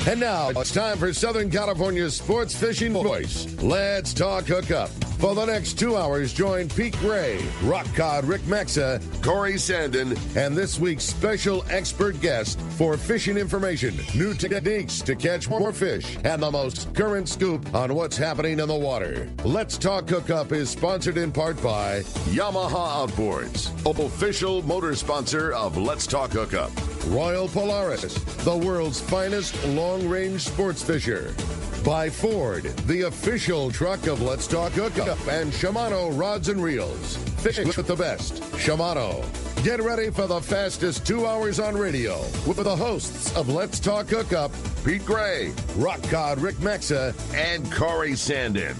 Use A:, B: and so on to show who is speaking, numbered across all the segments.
A: And now it's time for Southern California's sports fishing voice. Let's talk hookup. For the next 2 hours, join Pete Gray, Rock Cod Rick Maxa, Corey Sandin, and this week's special expert guest for fishing information, new techniques to catch more fish, and the most current scoop on what's happening in the water. Let's Talk Hookup is sponsored in part by Yamaha Outboards, official motor sponsor of Let's Talk Hookup. Royal Polaris, the world's finest long-range sports fisher. By Ford, the official truck of Let's Talk Hookup, and Shimano Rods and Reels. Fish with the best. Shimano. Get ready for the fastest 2 hours on radio with the hosts of Let's Talk Hookup, Pete Gray, Rock Cod Rick Maxa, and Corey Sandin.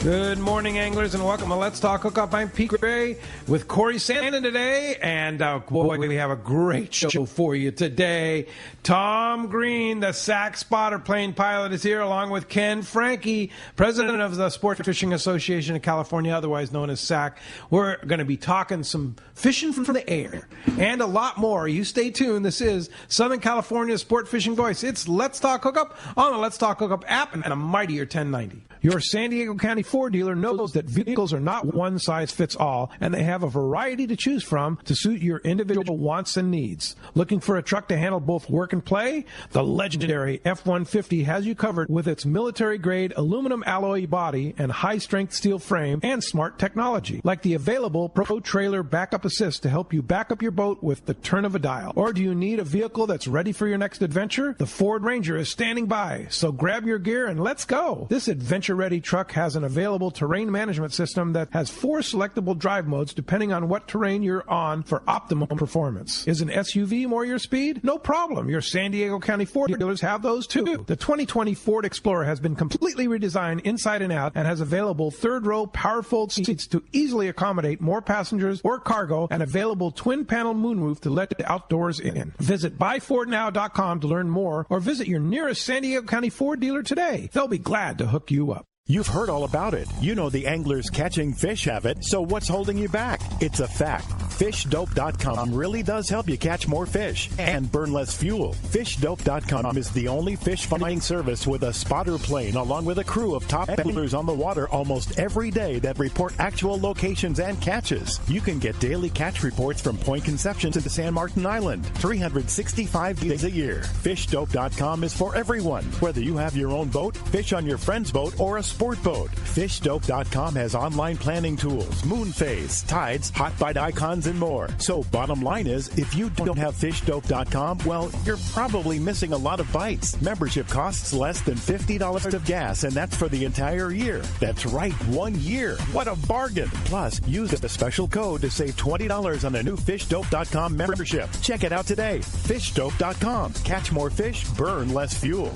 B: Good morning, anglers, and welcome to Let's Talk Hookup. I'm Pete Gray with Corey Sandin today, and boy, we have a great show for you today. Tom Greene, the Sac Spotter plane pilot, is here, along with Ken Franke, president of the Sport Fishing Association of California, otherwise known as SAC. We're going to be talking some fishing from the air and a lot more. You stay tuned. This is Southern California's Sport Fishing Voice. It's Let's Talk Hookup on the Let's Talk Hookup app and a mightier 1090. Your San Diego County Ford dealer knows that vehicles are not one size fits all, and they have a variety to choose from to suit your individual wants and needs. Looking for a truck to handle both work and play? The legendary F-150 has you covered with its military-grade aluminum alloy body and high-strength steel frame and smart technology, like the available Pro Trailer Backup Assist to help you back up your boat with the turn of a dial. Or do you need a vehicle that's ready for your next adventure? The Ford Ranger is standing by, so grab your gear and let's go. This adventure-ready truck has an available terrain management system that has 4 selectable drive modes depending on what terrain you're on for optimum performance. Is an SUV more your speed? No problem. Your San Diego County Ford dealers have those too. The 2020 Ford Explorer has been completely redesigned inside and out and has available third-row power-fold seats to easily accommodate more passengers or cargo and available twin-panel moonroof to let the outdoors in. Visit buyfordnow.com to learn more or visit your nearest San Diego County Ford dealer today. They'll be glad to hook you up.
C: You've heard all about it. You know the anglers catching fish have it, so what's holding you back? It's a fact. FishDope.com really does help you catch more fish and burn less fuel. FishDope.com is the only fish finding service with a spotter plane along with a crew of top anglers on the water almost every day that report actual locations and catches. You can get daily catch reports from Point Conception to San Martin Island, 365 days a year. FishDope.com is for everyone, whether you have your own boat, fish on your friend's boat, or a sport boat. FishDope.com has online planning tools, moon phase, tides, hot bite icons, and more. So bottom line is, if you don't have FishDope.com, well, you're probably missing a lot of bites. Membership costs less than $50 of gas, and that's for the entire year. That's right, 1 year. What a bargain. Plus, use the special code to save $20 on a new FishDope.com membership. Check it out today. FishDope.com. Catch more fish, burn less fuel.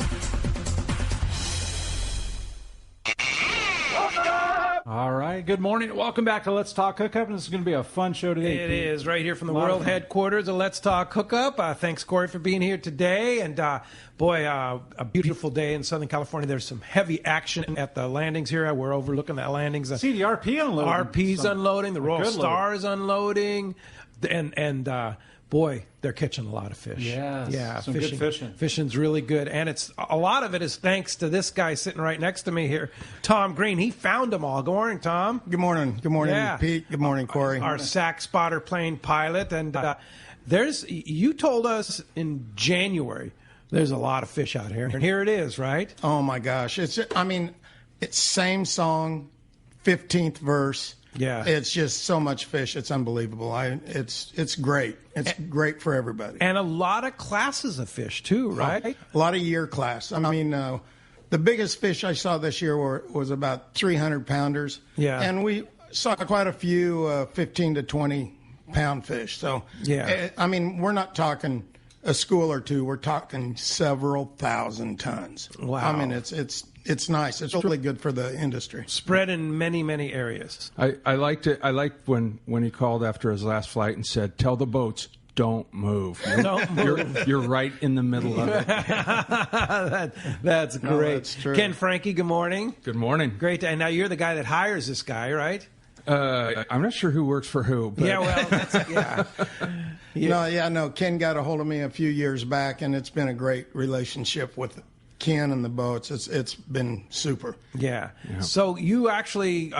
D: All right. Good morning. Welcome back to Let's Talk Hookup. This is going to be a fun show today.
B: It is right here from the world headquarters of Let's Talk Hookup. Thanks, Corey, for being here today. And boy, a beautiful day in Southern California. There's some heavy action at the landings here. We're overlooking the landings.
D: See the RP unloading.
B: RP's unloading. The Royal Star is unloading. And boy, they're catching a lot of fish.
D: Yes,
B: yeah,
D: some good fishing.
B: Fishing's really good, and it's a lot of it is thanks to this guy sitting right next to me here, Tom Greene. He found them all. Good morning, Tom.
E: Good morning. Good morning, Pete. Good morning, Corey.
B: Our Sac Spotter plane pilot, and you told us in January there's a lot of fish out here, and here it is, right?
E: Oh my gosh, it's same song, 15th verse.
B: Yeah,
E: it's just so much fish. It's unbelievable. It's great. It's great for everybody.
B: And a lot of classes of fish too, right?
E: A lot of year class. I mean, the biggest fish I saw this year was about 300 pounders.
B: Yeah,
E: and we saw quite a few 15 to 20 pound fish. So
B: yeah,
E: I mean, we're not talking a school or two. We're talking several thousand tons.
B: Wow.
E: I mean, it's nice. It's really good for the industry.
B: Spread in many, many areas.
F: I liked it. I liked when he called after his last flight and said, "Tell the boats, don't move.
B: Don't move.
F: You're right in the middle of it."
B: That's great.
E: No, that's true.
B: Ken Franke, good morning.
F: Good morning.
B: Great. And now you're the guy that hires this guy, right?
F: I'm not sure who works for who. But.
B: Yeah, well, that's, yeah.
E: No, Ken got a hold of me a few years back, and it's been a great relationship with Ken and the boats. It's been super.
B: Yeah. So you actually,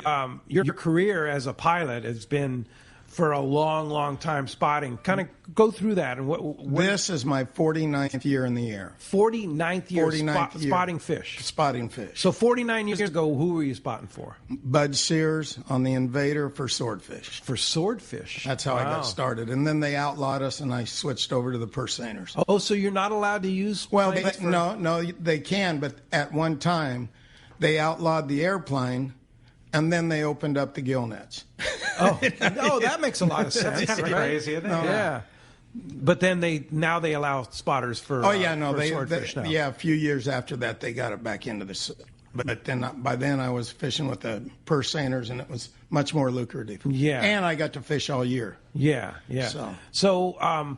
B: your career as a pilot has been for a long, long time spotting. Kind of go through that. And
E: This is my 49th year in the air.
B: 49th year,
E: 49th year
B: spotting fish.
E: Spotting fish.
B: So 49 years ago, who were you spotting for?
E: Bud Sears on the Invader for swordfish.
B: For swordfish.
E: That's how I got started. And then they outlawed us, and I switched over to the purse seiners.
B: Oh, so you're not allowed to use
E: Well,
B: planes for...
E: no, they can, but at one time, they outlawed the airplane, and then they opened up the gill nets.
B: Oh, no, that makes a lot of sense.
D: That's kind of crazy, isn't it?
E: No.
B: Yeah. But then they allow spotters for for swordfish now.
E: Yeah, a few years after that, they got it back into the... But then by then, I was fishing with the purse seiners, and it was much more lucrative.
B: Yeah.
E: And I got to fish all year.
B: Yeah. So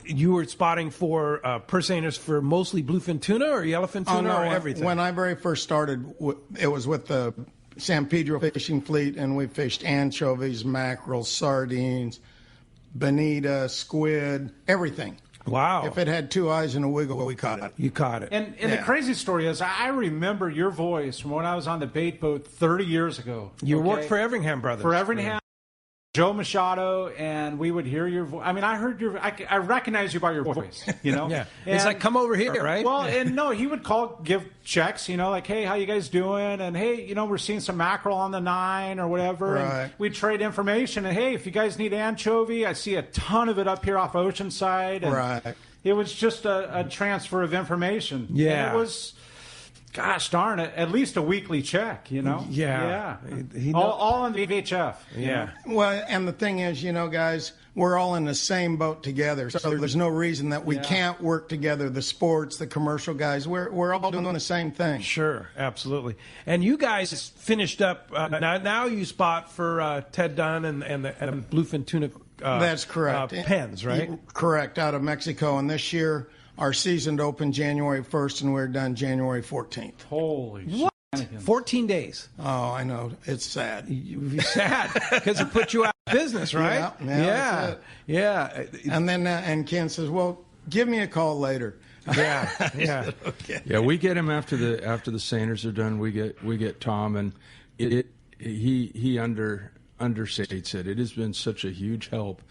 B: you were spotting for purse seiners for mostly bluefin tuna or yellowfin tuna or everything?
E: When I very first started, it was with the San Pedro fishing fleet, and we fished anchovies, mackerel, sardines, bonita, squid, everything.
B: Wow.
E: If it had two eyes and a wiggle, we caught it.
B: You caught it.
D: And the crazy story is, I remember your voice from when I was on the bait boat 30 years ago.
B: You worked for Everingham Brothers.
D: For Everingham. Joe Machado, and we would hear your voice. I mean, I recognize you by your voice, you know?
B: Yeah.
D: And,
B: it's like, come over here, right?
D: Well, and no, he would give checks, you know, like, hey, how you guys doing? And, hey, you know, we're seeing some mackerel on the 9 or whatever.
E: Right.
D: And we'd trade information. And, hey, if you guys need anchovy, I see a ton of it up here off Oceanside. And
E: Right.
D: It was just a transfer of information.
B: Yeah.
D: And it was... Gosh darn it! At least a weekly check, you know.
B: Yeah.
D: All on the VHF.
B: Yeah.
E: Well, and the thing is, you know, guys, we're all in the same boat together. So there's no reason that we can't work together. The sports, the commercial guys, we're all doing the same thing.
B: Sure, absolutely. And you guys finished up. Now you spot for Ted Dunn and the Bluefin tuna.
E: That's correct.
B: Pens, right?
E: Correct, out of Mexico. And this year, our season opened January 1st, and we're done January 14th.
D: Holy
B: what? 14 days.
E: Oh, I know. It's sad.
B: You're sad because it put you out of business, right?
E: Yeah. And then and Ken says, "Well, give me a call later."
B: Yeah.
E: Okay.
F: Yeah, we get him after the seiners are done. We get Tom, and he understates it. It has been such a huge help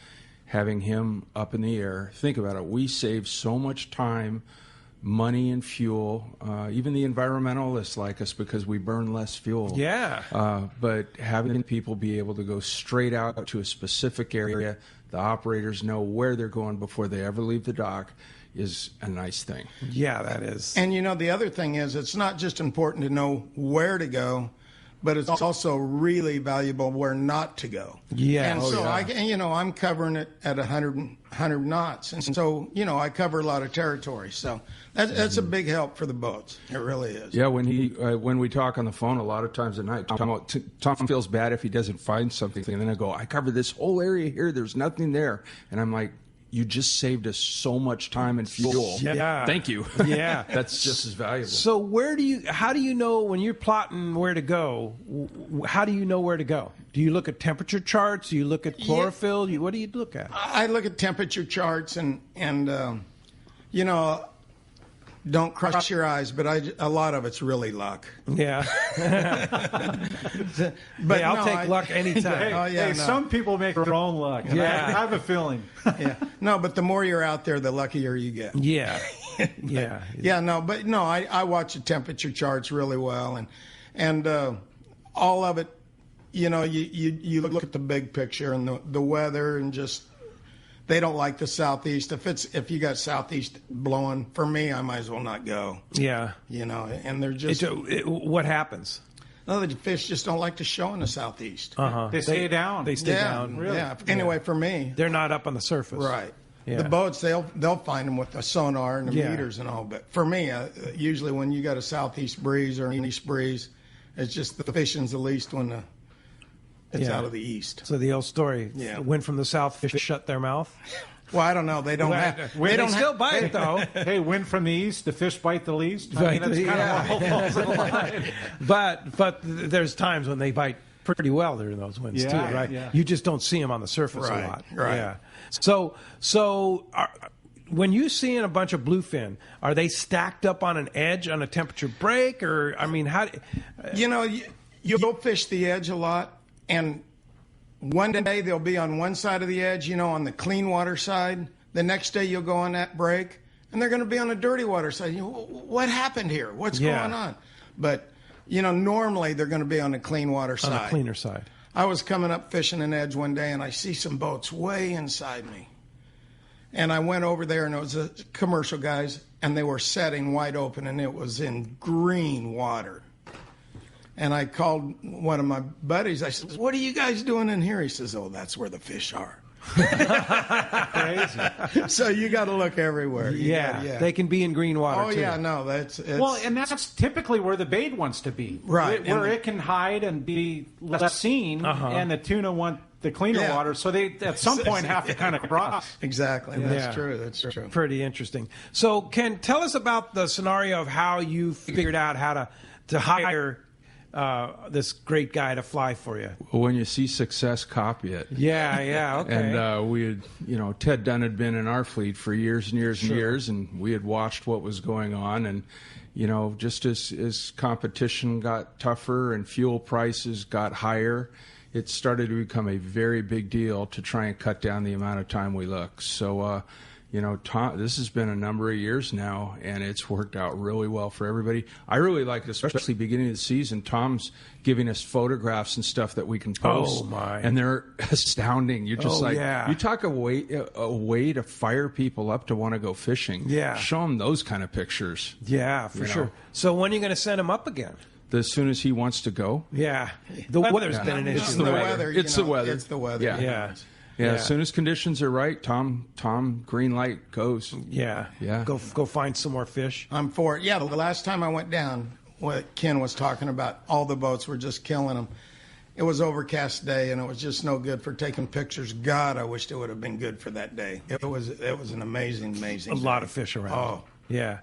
F: having him up in the air. Think about it. We save so much time, money, and fuel. Even the environmentalists like us because we burn less fuel.
B: Yeah.
F: But having people be able to go straight out to a specific area, the operators know where they're going before they ever leave the dock, is a nice thing.
B: Yeah, that is.
E: And, you know, the other thing is it's not just important to know where to go, but it's also really valuable where not to go.
B: Yeah.
E: And so, I'm covering it at 100 knots. And so, you know, I cover a lot of territory. So that's a big help for the boats. It really is.
F: Yeah, when we talk on the phone a lot of times at night, Tom feels bad if he doesn't find something. And then I go, I cover this whole area here. There's nothing there. And I'm like, you just saved us so much time and fuel.
B: Yeah.
F: Thank you.
B: Yeah.
F: That's just as valuable.
B: So how do you know when you're plotting where to go, how do you know where to go? Do you look at temperature charts? Do you look at chlorophyll? What do you look at?
E: I look at temperature charts and you know, don't crush your eyes, but a lot of it's really luck.
B: Yeah.
E: But
B: I'll take luck anytime.
D: Some people make their own luck.
B: Yeah.
D: I have a feeling.
E: Yeah. No, but the more you're out there, the luckier you get.
B: Yeah. Yeah.
E: Yeah, I watch the temperature charts really well, and all of it, you know, you look at the big picture and the weather and just. They don't like the southeast. If you got southeast blowing, for me, I might as well not go.
B: Yeah.
E: You know, and they're just.
B: What happens?
E: No, the fish just don't like to show in the southeast.
D: They stay down.
B: They stay down.
D: Really?
E: Yeah. Anyway, for me,
B: they're not up on the surface.
E: Right.
B: Yeah.
E: The boats, they'll find them with the sonar and the meters and all. But for me, usually when you got a southeast breeze or an east breeze, it's just the fishing's the least when it's out of the east.
B: So the old story.
E: Yeah.
B: Wind from the south, fish shut their mouth.
E: Well, I don't know. They don't have.
B: They still bite though.
D: Hey, wind from the east, the fish bite the least. I mean, that's kind of line.
B: But there's times when they bite pretty well during those winds too, right?
D: Yeah.
B: You just don't see them on the surface a lot.
E: Right.
B: Yeah. So when you see a bunch of bluefin, are they stacked up on an edge on a temperature break, or I mean, how?
E: You'll fish the edge a lot, and one day they'll be on one side of the edge, on the clean water side. The next day you'll go on that break, and they're going to be on the dirty water side. What happened here? What's going on? But normally they're going to be on the clean water side.
B: On the cleaner side.
E: I was coming up fishing an edge one day, and I see some boats way inside me. And I went over there, and it was commercial guys, and they were setting wide open, and it was in green water. And I called one of my buddies. I said, "What are you guys doing in here?" He says, "Oh, that's where the fish are."
D: Crazy.
E: So you got to look everywhere.
B: Yeah, they can be in green water.
E: Oh
B: too.
E: yeah, no, it's
D: well, and that's typically where the bait wants to be,
E: right?
D: Where it can hide and be less seen, and the tuna want the cleaner water, so they at some point have to kind of cross.
E: Exactly, that's true. That's true.
B: Pretty interesting. So, Ken, tell us about the scenario of how you figured out how to hire this great guy to fly for you.
F: Well, when you see success, copy it.
B: Yeah, okay.
F: And we had, Ted Dunn had been in our fleet for years and years and years, and we had watched what was going on. And, just as competition got tougher and fuel prices got higher, it started to become a very big deal to try and cut down the amount of time we look. So, Tom, this has been a number of years now, and it's worked out really well for everybody. I really like it, especially beginning of the season. Tom's giving us photographs and stuff that we can post.
B: Oh, my.
F: And they're astounding. You're just you talk a way to fire people up to want to go fishing.
B: Yeah.
F: Show them those kind of pictures.
B: Yeah, for sure. So when are you going to send him up again?
F: As soon as he wants to go.
B: Yeah. The weather's been an issue.
E: It's the weather.
F: It's the weather.
E: It's the weather.
F: Yeah. As soon as conditions are right, Tom green light goes.
B: Yeah. Go find some more fish.
E: I'm for it. Yeah, the last time I went down, what Ken was talking about, all the boats were just killing them. It was overcast day, and it was just no good for taking pictures. God, I wished it would have been good for that day. It was an amazing day.
B: Lot of fish around.
E: Oh,
B: yeah.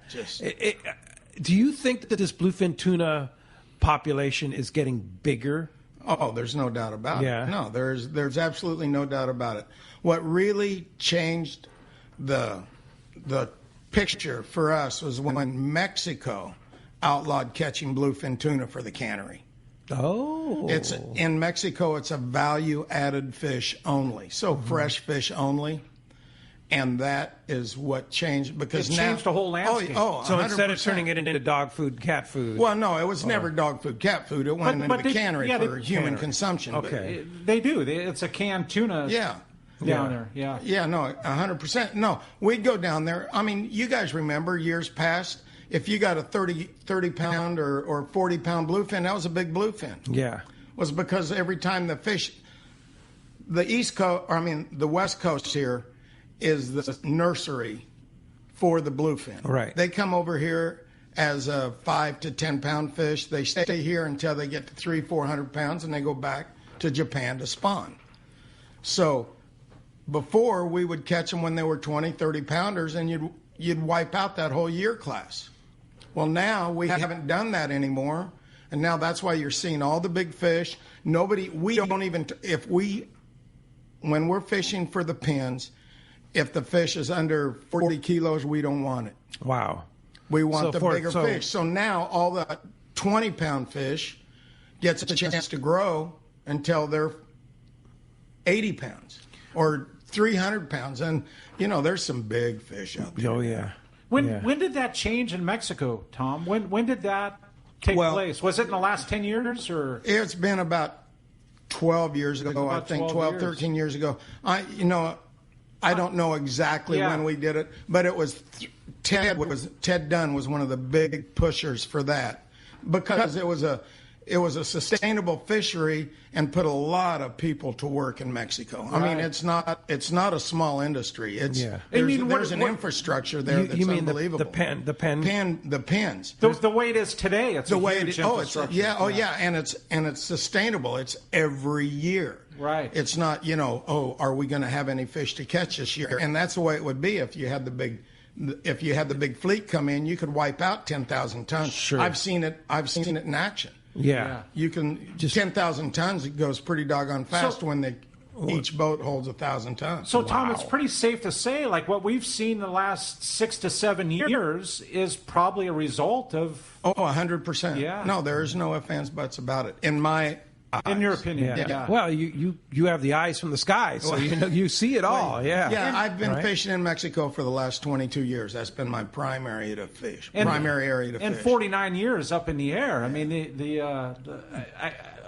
B: Do you think that this bluefin tuna population is getting bigger?
E: Oh, there's no doubt about it. No, there's absolutely no doubt about it. What really changed the picture for us was when Mexico outlawed catching bluefin tuna for the cannery.
B: Oh.
E: In Mexico, it's a value-added fish only, so fresh fish only. And that is what changed, because
D: it changed the whole landscape.
B: So instead of turning it into dog food, cat food.
E: Well, no, it was never dog food, cat food. It went into the cannery for human consumption.
B: Okay.
D: They do. It's a canned tuna. Down there.
E: Yeah, no, 100%. No, we'd go down there. I mean, you guys remember years past, if you got a 30-pound or 40-pound bluefin, that was a big bluefin.
B: Yeah.
E: It was because every time the fish, the West Coast here, is the nursery for the bluefin.
B: Right.
E: They come over here as a 5 to 10 pound fish. They stay here until they get to 300-400 pounds, and they go back to Japan to spawn. So before, we would catch them when they were 20, 30 pounders, and you'd wipe out that whole year class. Well, now we haven't done that anymore, and now that's why you're seeing all the big fish. When we're fishing for the pins, if the fish is under 40 kilos, we don't want it.
B: Wow.
E: We want the bigger fish. So now all the 20-pound fish gets a chance to grow until they're 80 pounds or 300 pounds. And, there's some big fish out there.
B: Oh, yeah.
D: When did that change in Mexico, Tom? When did that take place? Was it in the last 10 years? Or
E: It's been about 12 years ago, I think, 13 years ago. I don't know exactly when we did it, but it was Ted Dunn was one of the big pushers for that, because it was a sustainable fishery and put a lot of people to work in Mexico. Right. I mean, it's not a small industry. There's an infrastructure there that's unbelievable.
B: The pens.
E: The
D: way it is today, it's
E: the
D: a
E: way
D: huge
E: infrastructure.
D: infrastructure.
E: And it's sustainable. It's every year.
D: Right.
E: It's not, are we going to have any fish to catch this year? And that's the way it would be if you had the big fleet come in. You could wipe out 10,000 tons.
B: Sure.
E: I've seen it in action.
B: Yeah.
E: You can 10,000 tons. It goes pretty doggone fast when each boat holds 1,000 tons.
D: So, Tom, it's pretty safe to say, like, what we've seen the last 6 to 7 years is probably a result of...
E: 100%.
D: Yeah.
E: No, there is no ifs, ands, buts about it. In my eyes.
D: In your opinion, yeah.
B: Well, you have the eyes from the sky, so you see it all. Yeah.
E: Yeah, I've been fishing in Mexico for the last 22 years. That's been my primary area to fish. And
D: 49 years up in the air. I mean,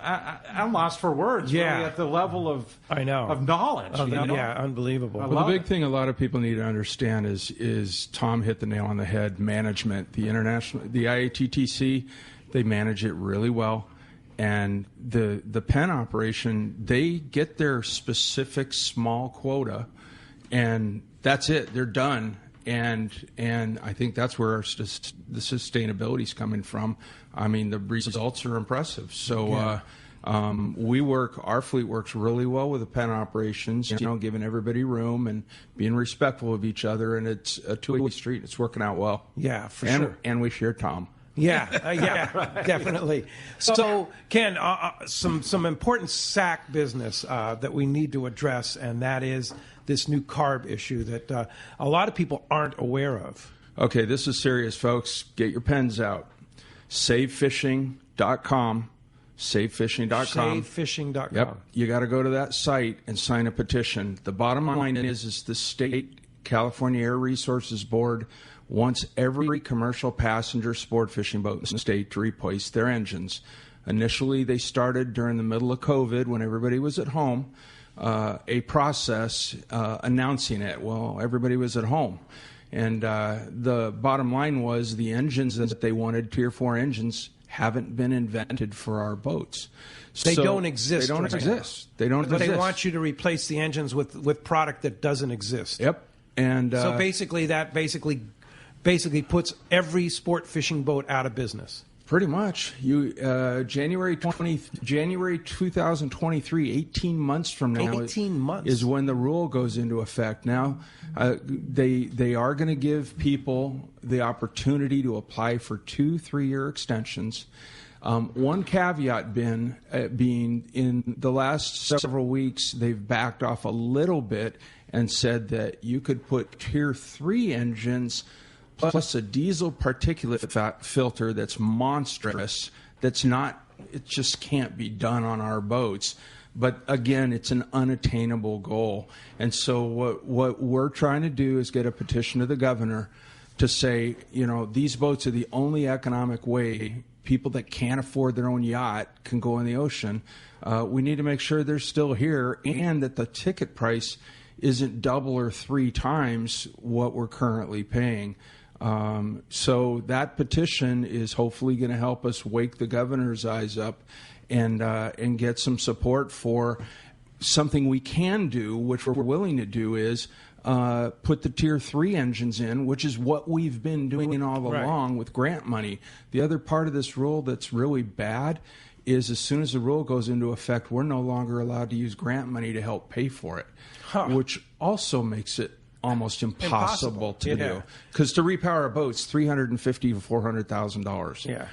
D: I'm lost for words.
B: Yeah.
D: Really, at the level of knowledge.
B: Yeah, unbelievable.
F: Well, the big thing a lot of people need to understand is Tom hit the nail on the head. Management, the IATTC, they manage it really well. And the pen operation, they get their specific small quota, and that's it. They're done. And I think that's where the sustainability is coming from. I mean, the results are impressive. So our fleet works really well with the pen operations, giving everybody room and being respectful of each other. And it's a two-way street. It's working out well.
B: Yeah, for sure.
F: And we share Tom.
B: Yeah, definitely. So, Ken, some important SAC business that we need to address, and that is this new carb issue that a lot of people aren't aware of.
F: Okay, this is serious, folks. Get your pens out. SaveFishing.com. SaveFishing.com.
B: SaveFishing.com.
F: Yep. You got to go to that site and sign a petition. The bottom line is the state California Air Resources Board wants every commercial passenger sport fishing boat in the state to replace their engines. Initially, they started during the middle of COVID when everybody was at home, a process announcing it. Well, everybody was at home. And the bottom line was the engines that they wanted, Tier 4 engines, haven't been invented for our boats.
B: They don't exist.
F: They don't exist. They don't
B: But
F: exist.
B: they want you to replace the engines with product that doesn't exist.
F: Yep. And
B: so basically, that puts every sport fishing boat out of business.
F: Pretty much. January 2023, 18 months from now,
B: 18 months
F: is when the rule goes into effect. Now, they are going to give people the opportunity to apply for 2 3-year extensions. One caveat being in the last several weeks, they've backed off a little bit and said that you could put Tier 3 engines plus a diesel particulate filter that's monstrous, it just can't be done on our boats. But again, it's an unattainable goal. And so what we're trying to do is get a petition to the governor to say, these boats are the only economic way people that can't afford their own yacht can go in the ocean. We need to make sure they're still here and that the ticket price isn't double or 3 times what we're currently paying. So that petition is hopefully going to help us wake the governor's eyes up and get some support for something we can do, which we're willing to do, is put the Tier 3 engines in, which is what we've been doing all along with grant money. The other part of this rule that's really bad is as soon as the rule goes into effect, we're no longer allowed to use grant money to help pay for it, which also makes it almost impossible to do. Because to repower a boat's $350,000 to $400,000.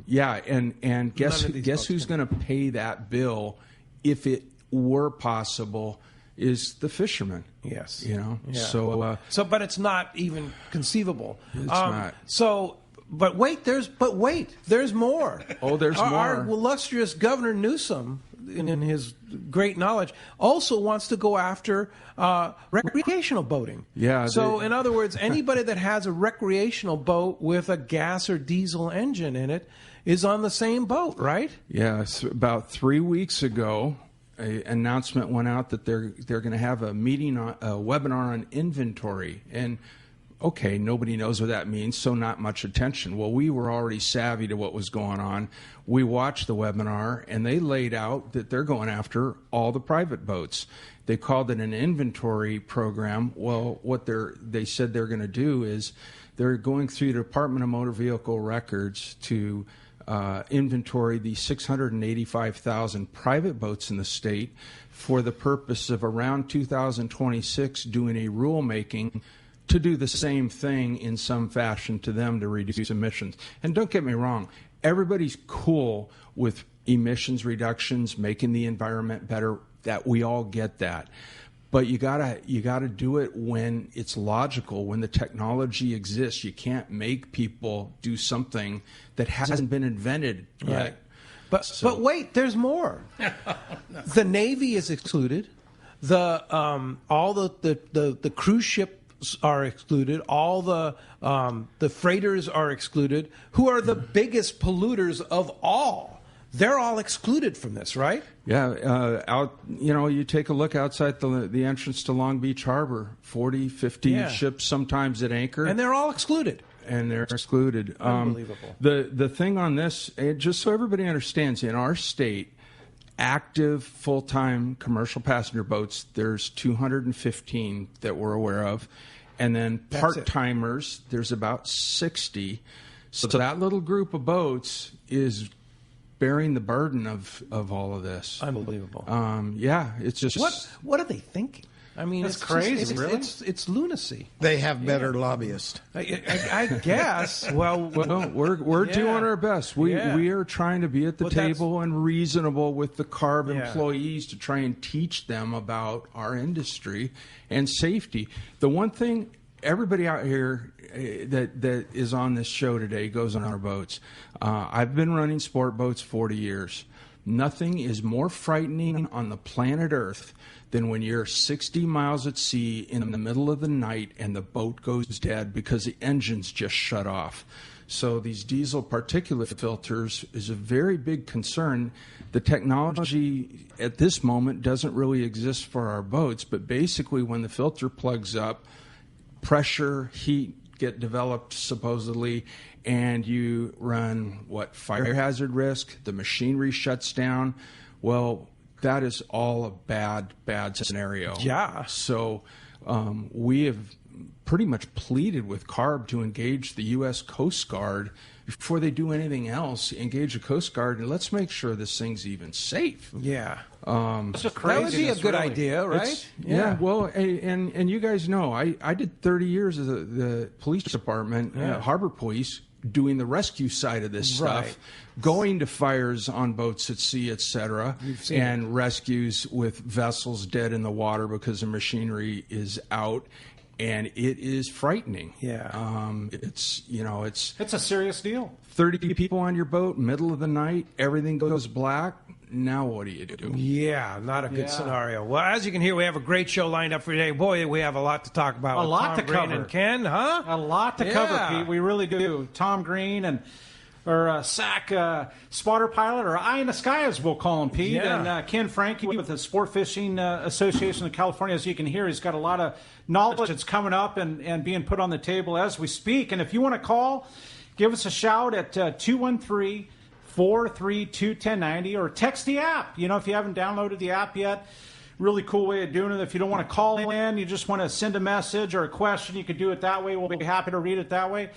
B: Yeah.
F: And guess who's going to pay that bill if it were possible? Is the fisherman.
B: Yes.
F: Yeah.
B: But it's not even conceivable.
F: It's not.
B: But wait, there's more.
F: Oh, there's more.
B: Our illustrious Governor Newsom, in his great knowledge, also wants to go after recreational boating.
F: Yeah.
B: So, in other words, anybody that has a recreational boat with a gas or diesel engine in it is on the same boat, right?
F: Yes. About 3 weeks ago, an announcement went out that they're going to have a webinar on inventory. And okay, nobody knows what that means, so not much attention. Well, we were already savvy to what was going on. We watched the webinar, and they laid out that they're going after all the private boats. They called it an inventory program. Well, what they said they're going to do is they're going through the Department of Motor Vehicle Records to inventory the 685,000 private boats in the state for the purpose of around 2026 doing a rulemaking to do the same thing in some fashion to them to reduce emissions. And don't get me wrong, everybody's cool with emissions reductions, making the environment better. that we all get that. But you gotta do it when it's logical, when the technology exists. You can't make people do something that hasn't been invented yet.
B: Right. But wait, there's more. The Navy is excluded. All the cruise ships are excluded. All the freighters are excluded. Who are the biggest polluters of all? They're all excluded from this, right?
F: Yeah, you take a look outside the entrance to Long Beach Harbor, 40, 50 ships sometimes at anchor.
B: And they're all excluded.
F: And they're excluded.
B: Unbelievable.
F: The thing on this, just so everybody understands, in our state, active full-time commercial passenger boats, there's 215 that we're aware of. And then part-timers, there's about 60. So that little group of boats is bearing the burden of all of this.
B: Unbelievable.
F: It's just...
B: What are they thinking? I mean,
D: it's crazy, really.
B: It's lunacy.
E: They have better lobbyists.
B: I guess. Well,
F: we're doing our best. We are trying to be at the table and reasonable with the CARB employees to try and teach them about our industry and safety. The one thing everybody out here that is on this show today goes on our boats. I've been running sport boats 40 years. Nothing is more frightening on the planet Earth than when you're 60 miles at sea in the middle of the night and the boat goes dead because the engine's just shut off. So these diesel particulate filters is a very big concern. The technology at this moment doesn't really exist for our boats, but basically when the filter plugs up, pressure, heat get developed supposedly, and you run fire hazard risk, the machinery shuts down. Well, that is all a bad scenario.
B: Yeah.
F: So we have pretty much pleaded with CARB to engage the U.S. Coast Guard before they do anything else. Engage the Coast Guard and let's make sure this thing's even safe.
B: Yeah.
D: It's just
B: that would be a good
D: really.
B: idea, right?
F: Yeah. Well, and you guys know, I did 30 years as the police department, Harbor Police, doing the rescue side of this stuff, going to fires on boats at sea, etc., and rescues with vessels dead in the water because the machinery is out. And it is frightening.
B: Yeah.
F: It's
D: a serious deal.
F: 30 people on your boat, middle of the night, everything goes black. Now what do you do?
B: Yeah, not a good scenario. Well, as you can hear, we have a great show lined up for today. Boy, we have a lot to talk about.
D: A lot
B: Tom
D: to
B: Greene
D: cover.
B: And Ken, huh?
D: A lot to cover, Pete. We really do. Tom Greene or SAC spotter pilot, or Eye in the Sky, as we'll call him, Pete.
B: Yeah.
D: And Ken Franke with the Sport Fishing Association of California. As you can hear, he's got a lot of knowledge that's coming up and being put on the table as we speak. And if you want to call, give us a shout at 213-432-1090 or text the app. If you haven't downloaded the app yet, really cool way of doing it. If you don't want to call in, you just want to send a message or a question, you could do it that way. We'll be happy to read it that way.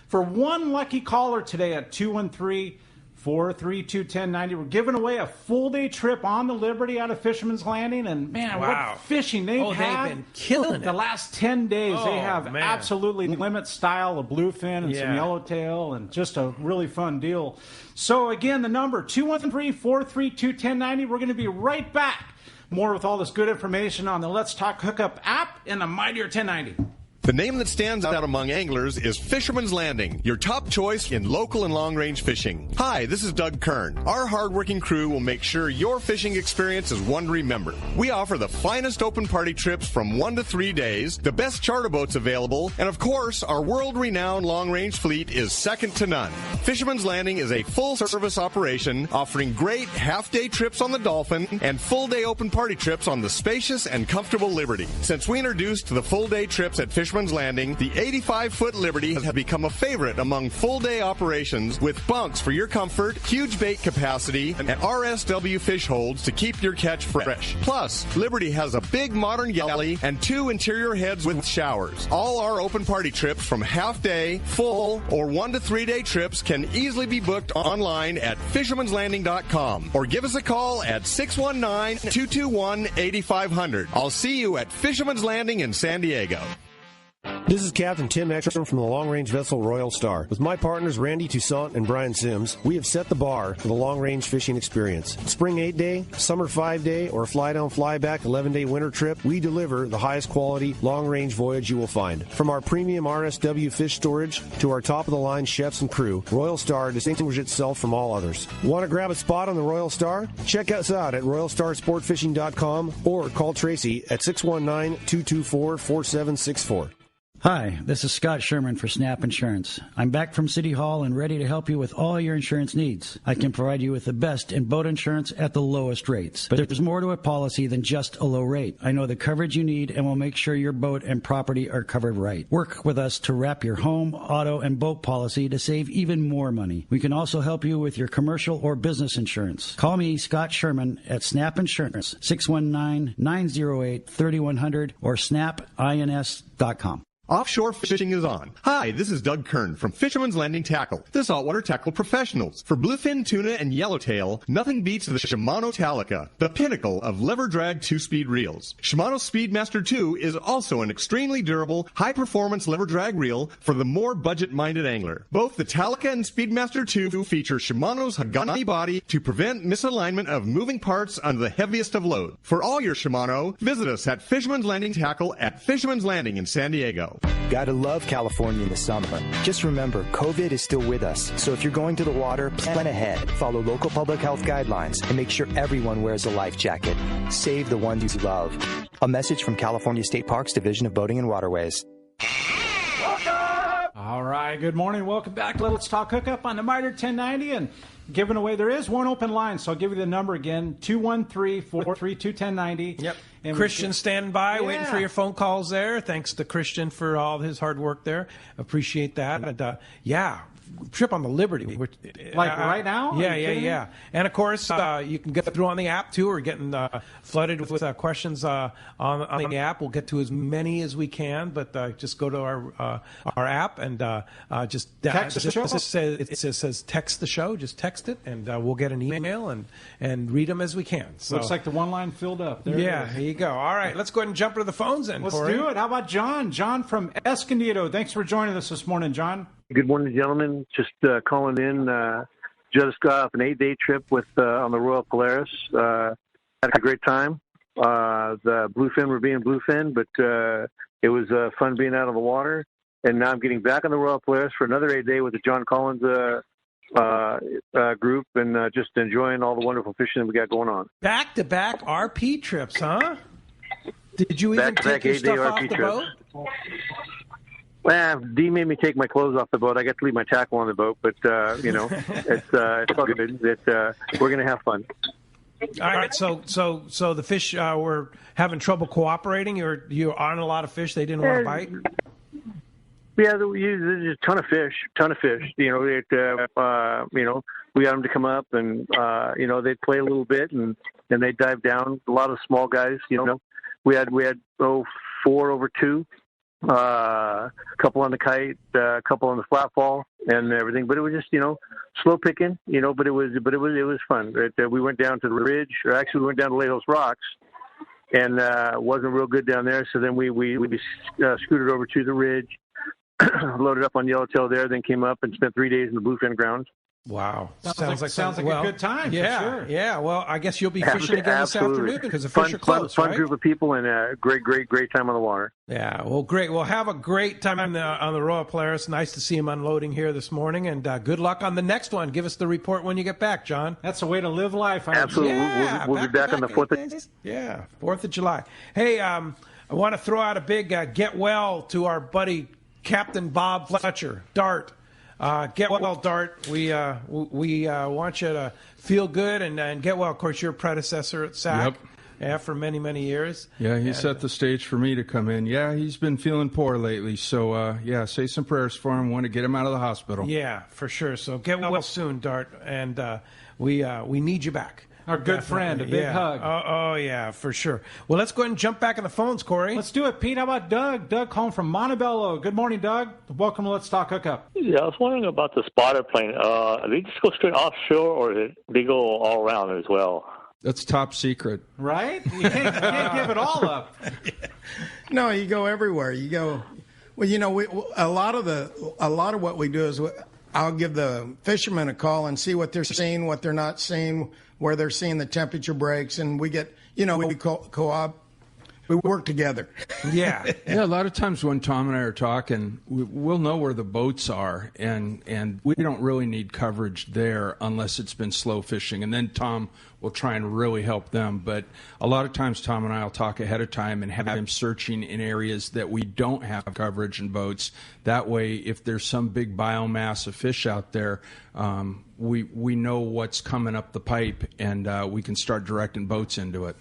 D: For one lucky caller today at 213-432-1090, we're giving away a full-day trip on the Liberty out of Fisherman's Landing. And, man, what fishing they've had.
B: They've been killing it.
D: The last 10 days, they have absolutely limit style of bluefin and some yellowtail and just a really fun deal. So, again, the number, 213-432-1090. We're going to be right back. More with all this good information on the Let's Talk Hookup app and the Mightier 1090.
G: The name that stands out among anglers is Fisherman's Landing, your top choice in local and long-range fishing. Hi, this is Doug Kern. Our hardworking crew will make sure your fishing experience is one to remember. We offer the finest open party trips from 1 to 3 days, the best charter boats available, and of course, our world-renowned long-range fleet is second to none. Fisherman's Landing is a full-service operation offering great half-day trips on the Dolphin and full-day open party trips on the spacious and comfortable Liberty. Since we introduced the full-day trips at Fisherman's Landing, the 85-foot Liberty has become a favorite among full-day operations with bunks for your comfort, huge bait capacity, and RSW fish holds to keep your catch fresh. Plus, Liberty has a big modern galley and 2 interior heads with showers. All our open party trips from half-day, full, or 1 to 3 day trips can easily be booked online at fishermanslanding.com or give us a call at 619-221-8500. I'll see you at Fisherman's Landing in San Diego.
H: This is Captain Tim Ekstrom from the long-range vessel Royal Star. With my partners Randy Toussaint and Brian Sims, we have set the bar for the long-range fishing experience. Spring 8-day, summer 5-day, or fly-down, fly-back 11-day winter trip, we deliver the highest quality long-range voyage you will find. From our premium RSW fish storage to our top-of-the-line chefs and crew, Royal Star distinguishes itself from all others. Want to grab a spot on the Royal Star? Check us out at RoyalStarSportFishing.com or call Tracy at 619-224-4764.
I: Hi, this is Scott Sherman for Snap Insurance. I'm back from City Hall and ready to help you with all your insurance needs. I can provide you with the best in boat insurance at the lowest rates. But there's more to a policy than just a low rate. I know the coverage you need and will make sure your boat and property are covered right. Work with us to wrap your home, auto, and boat policy to save even more money. We can also help you with your commercial or business insurance. Call me, Scott Sherman, at Snap Insurance, 619-908-3100 or snapins.com.
G: Offshore fishing is on. Hi, this is Doug Kern from Fisherman's Landing Tackle, the saltwater tackle professionals. For bluefin, tuna, and yellowtail, nothing beats the Shimano Talica, the pinnacle of lever drag 2-speed reels. Shimano Speedmaster 2 is also an extremely durable, high-performance lever drag reel for the more budget-minded angler. Both the Talica and Speedmaster 2 feature Shimano's Hagani body to prevent misalignment of moving parts under the heaviest of load. For all your Shimano, visit us at Fisherman's Landing Tackle at Fisherman's Landing in San Diego.
J: Gotta love California in the summer. Just remember, COVID is still with us, so if you're going to the water, plan ahead. Follow local public health guidelines and make sure everyone wears a life jacket. Save the ones you love. A message from California State Parks Division of Boating and Waterways.
D: All right, good morning. Welcome back. Let's talk hookup on the Miter 1090 and giving away. There is one open line, so I'll give you the number again, 213-432-1090.
B: Yep. And Christian standing by, waiting for your phone calls there. Thanks to Christian for all his hard work there. Appreciate that. And, trip on the Liberty. Which,
D: right now?
B: Yeah. And, of course, you can get through on the app, too. We're getting flooded with questions on the app. We'll get to as many as we can, but just go to our app and just
D: text the show.
B: It says text the show. Just text it, and we'll get an email and read them as we can. So,
D: looks like the one line filled up. There
B: you go. All right, let's go ahead and jump to the phones then,
D: Let's
B: Corey.
D: do it. How about John? John from Escondido. Thanks for joining us this morning, John.
K: Good morning, gentlemen. Just calling in. Just got off an 8-day trip with on the Royal Polaris. Had a great time. The bluefin were being bluefin, but it was fun being out on the water. And now I'm getting back on the Royal Polaris for another 8-day with the John Collins group, and just enjoying all the wonderful fishing we got going on.
B: Back-to-back RP trips, huh? Did you even take your stuff off the boat?
K: Well, Dee made me take my clothes off the boat. I got to leave my tackle on the boat, but it's all good. We're going to have fun.
B: All right, so the fish were having trouble cooperating. You're on a lot of fish. They didn't want to bite.
K: Yeah, there's a ton of fish. We got them to come up, and they'd play a little bit, and then they'd dive down. A lot of small guys. We had 4 over 2. A couple on the kite, a couple on the flat fall, and everything. But it was just, slow picking, but it was fun. We went down to the ridge, or actually we went down to Lejos Rocks, and it wasn't real good down there. So then we scooted over to the ridge, loaded up on yellowtail there, then came up and spent 3 days in the bluefin grounds.
B: Wow.
D: Sounds like a good time, for sure.
B: Yeah, well, I guess you'll be fishing again this afternoon because the fish are closed,
K: fun group of people and a great time on the water.
B: Yeah, well, great. Well, have a great time on the Royal Polaris. Nice to see him unloading here this morning, and good luck on the next one. Give us the report when you get back, John.
D: That's a way to live life.
K: Absolutely. Yeah, we'll be back on the 4th.
B: Yeah, 4th of July. Hey, I want to throw out a big get well to our buddy Captain Bob Fletcher, Dart. Get well, Dart. We want you to feel good and get well. Of course, your predecessor at SAC.
F: Yep.
B: Yeah, for many, many years.
F: Yeah, he set the stage for me to come in. Yeah, he's been feeling poor lately. So, say some prayers for him. Want to get him out of the hospital.
B: Yeah, for sure. So get well soon, Dart. And we need you back.
D: Our good friend, a big hug.
B: Oh, yeah, for sure. Well, let's go ahead and jump back on the phones, Corey.
D: Let's do it, Pete. How about Doug? Doug calling from Montebello. Good morning, Doug. Welcome to Let's Talk Hookup.
L: Yeah, I was wondering about the spotter plane. They just go straight offshore, or they go all around as well?
F: That's top secret.
D: Right? You can't give it all up.
E: No, you go everywhere. You go Well, a lot of what we do is I'll give the fishermen a call and see what they're seeing, what they're not seeing, where they're seeing the temperature breaks, and we get, we co-op. We work together.
B: Yeah.
F: Yeah, a lot of times when Tom and I are talking, we'll know where the boats are, and we don't really need coverage there unless it's been slow fishing. And then Tom will try and really help them. But a lot of times Tom and I will talk ahead of time and have him searching in areas that we don't have coverage in boats. That way, if there's some big biomass of fish out there, we know what's coming up the pipe, and we can start directing boats into it.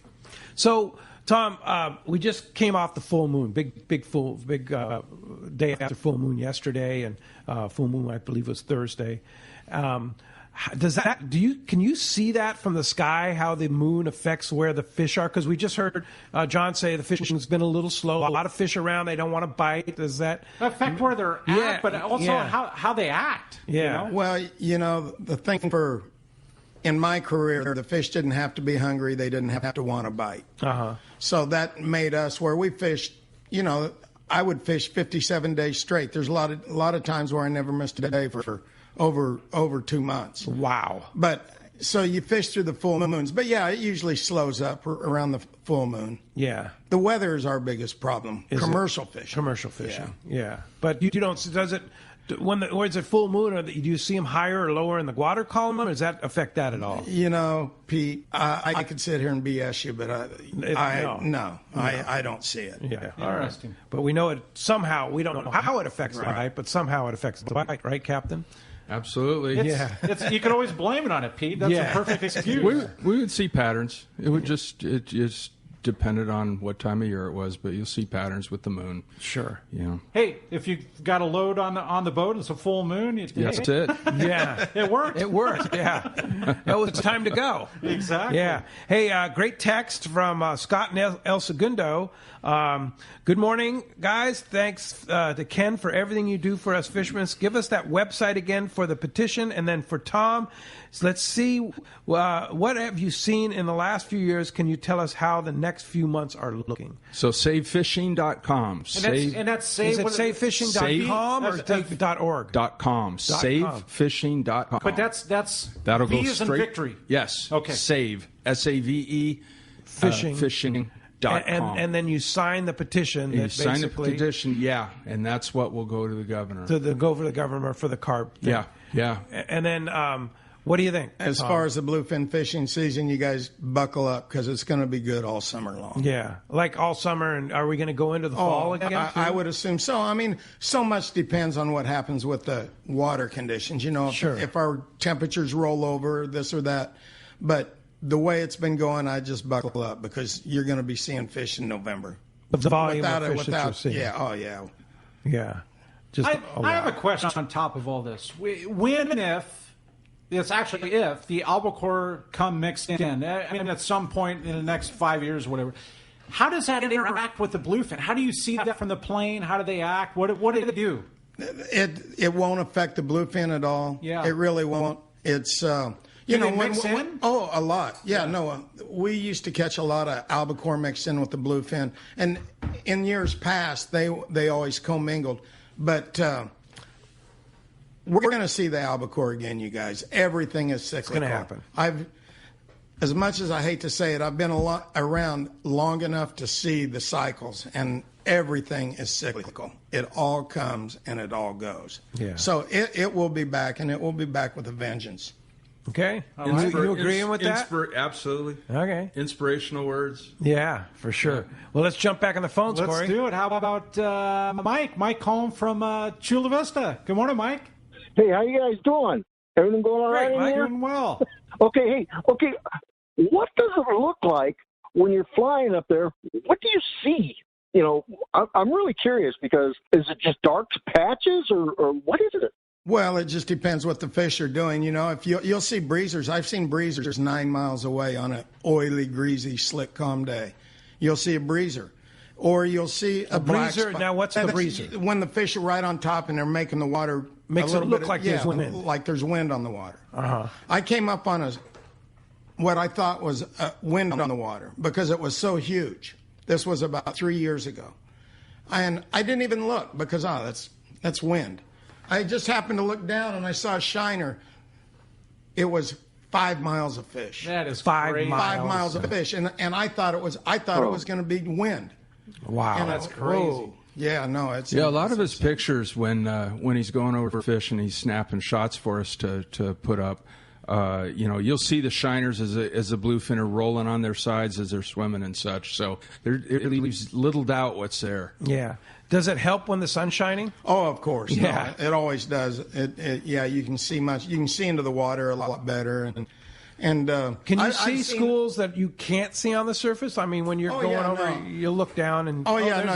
B: So, Tom, we just came off the full moon, big day after full moon yesterday, and full moon I believe was Thursday. Can you see that from the sky, how the moon affects where the fish are? Because we just heard John say the fishing's been a little slow. A lot of fish around, they don't want to bite. Does that
D: affect where they're at, but also how they act?
B: Yeah.
E: Well, the thing in my career, the fish didn't have to be hungry. They didn't have to want to bite.
B: Uh-huh.
E: So that made us where we fished, I would fish 57 days straight. There's a lot of times where I never missed a day for over 2 months.
B: Wow.
E: But so you fish through the full moons. But yeah, it usually slows up around the full moon.
B: Yeah.
E: The weather is our biggest problem. Commercial fishing.
B: Commercial fishing. Yeah. But you don't, does it, when it's a full moon, do you see them higher or lower in the water column, or does that affect that at all?
E: Pete, I could sit here and BS you, but I don't see it.
B: Yeah,
D: interesting.
B: But we know it somehow. We don't know how it affects the bite, but somehow it affects the bite, right, Captain?
F: Absolutely.
D: You could always blame it on it, Pete. That's a perfect excuse.
F: We would see patterns. It just depended on what time of year it was, but you'll see patterns with the moon.
B: Sure.
D: Hey, if you got a load on the boat, it's a full moon.
F: That's it.
B: Yeah.
D: It worked.
B: It worked, yeah. It was time to go.
D: Exactly.
B: Yeah. Hey, great text from Scott and El Segundo. Good morning, guys. Thanks to Ken for everything you do for us fishermen. Give us that website again for the petition. And then for Tom, let's see, what have you seen in the last few years? Can you tell us how the next few months are looking?
F: So savefishing.com.
D: And that's save.
B: Is it savefishing.com or .org?
F: .com. Savefishing.com.
D: But
F: that'll
D: V
F: go
D: as in
F: straight.
D: victory.
F: Yes.
D: Okay.
F: Save. SAVE. Fishing.
B: And then you sign the petition.
F: You sign the petition, and that's what will go to the governor.
B: Go for the governor for the carp thing.
F: Yeah.
B: And then what do you think?
E: As far as the bluefin fishing season, you guys buckle up because it's going to be good all summer long.
B: Yeah, like all summer. And are we going to go into the fall again?
E: I would assume so. I mean, so much depends on what happens with the water conditions. If our temperatures roll over, this or that. But the way it's been going, I just buckle up because you're going to be seeing fish in November.
B: The volume of fish that you're seeing.
E: Yeah, oh yeah.
B: Yeah.
D: I have a question on top of all this. When and if the albacore come mixed in, at some point in the next 5 years or whatever, how does that interact with the bluefin? How do you see that from the plane? How do they act? What do they do?
E: It won't affect the bluefin at all.
D: Yeah.
E: It really won't. It's...
D: mix in?
E: Oh, a lot. Yeah, no. We used to catch a lot of albacore mixed in with the bluefin, and in years past they always commingled. But we're going to see the albacore again, you guys. Everything is cyclical.
B: It's going to happen.
E: As much as I hate to say it, I've been around long enough to see the cycles, and everything is cyclical. It all comes and it all goes.
B: Yeah.
E: So it will be back, and it will be back with a vengeance.
B: Okay. You agreeing with that?
F: Absolutely.
B: Okay.
F: Inspirational words.
B: Yeah, for sure. Well, let's jump back on the phones, Corey.
D: Let's do it. How about Mike? Mike calling from Chula Vista. Good morning, Mike.
M: Hey, how you guys doing? Everything going all right in
D: Mike,
M: here?
D: doing well.
M: Okay. What does it look like when you're flying up there? What do you see? I'm really curious because is it just dark patches or what is it?
E: Well, it just depends what the fish are doing. If you'll see breezers. I've seen breezers 9 miles away on an oily, greasy, slick, calm day. You'll see a breezer. Or you'll see a black
B: breezer.
E: spot.
B: Now, what's the breezer?
E: When the fish are right on top and they're making the water
B: makes it look like there's wind.
E: Like there's wind on the water.
B: Uh-huh.
E: I came up on what I thought was a wind on the water because it was so huge. This was about 3 years ago. And I didn't even look because, that's wind. I just happened to look down and I saw a shiner. It was 5 miles of fish.
D: That is
B: 5 miles.
E: 5 miles of fish, and I thought it was going to be wind.
B: Wow,
E: And
D: that's crazy.
E: Whoa. Yeah, no, it's
F: a lot of his pictures when he's going over fish and he's snapping shots for us to put up. You'll see the shiners as the bluefin are rolling on their sides as they're swimming and such. So it leaves little doubt what's there.
B: Yeah. Does it help when the sun's shining?
E: Oh, of course.
B: Yeah,
E: no, it always does. Yeah, you can see much. You can see into the water a lot better. And
B: can you see schools that you can't see on the surface? I mean, when you're going over, you look down and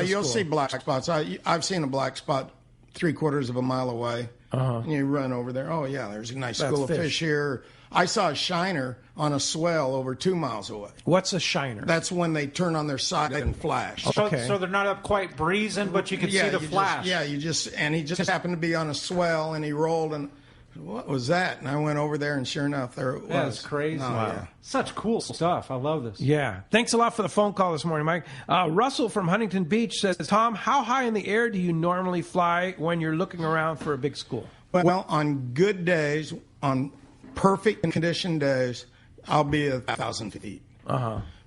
E: you'll see black spots. I've seen a black spot 3/4 of a mile away. And you run over there. Oh yeah, there's a nice school of fish here. I saw a shiner on a swell over 2 miles away.
B: What's a shiner?
E: That's when they turn on their side and flash.
B: Okay.
D: So they're not up quite breezing, but you can see the flash.
E: He just happened to be on a swell, and he rolled, and what was that? And I went over there, and sure enough, there it was.
D: That's crazy.
E: Wow. Yeah.
D: Such cool stuff. I love this.
B: Yeah. Thanks a lot for the phone call this morning, Mike. Russell from Huntington Beach says, Tom, how high in the air do you normally fly when you're looking around for a big school?
E: Well, on good days, on perfect condition days, I'll be 1,000 feet.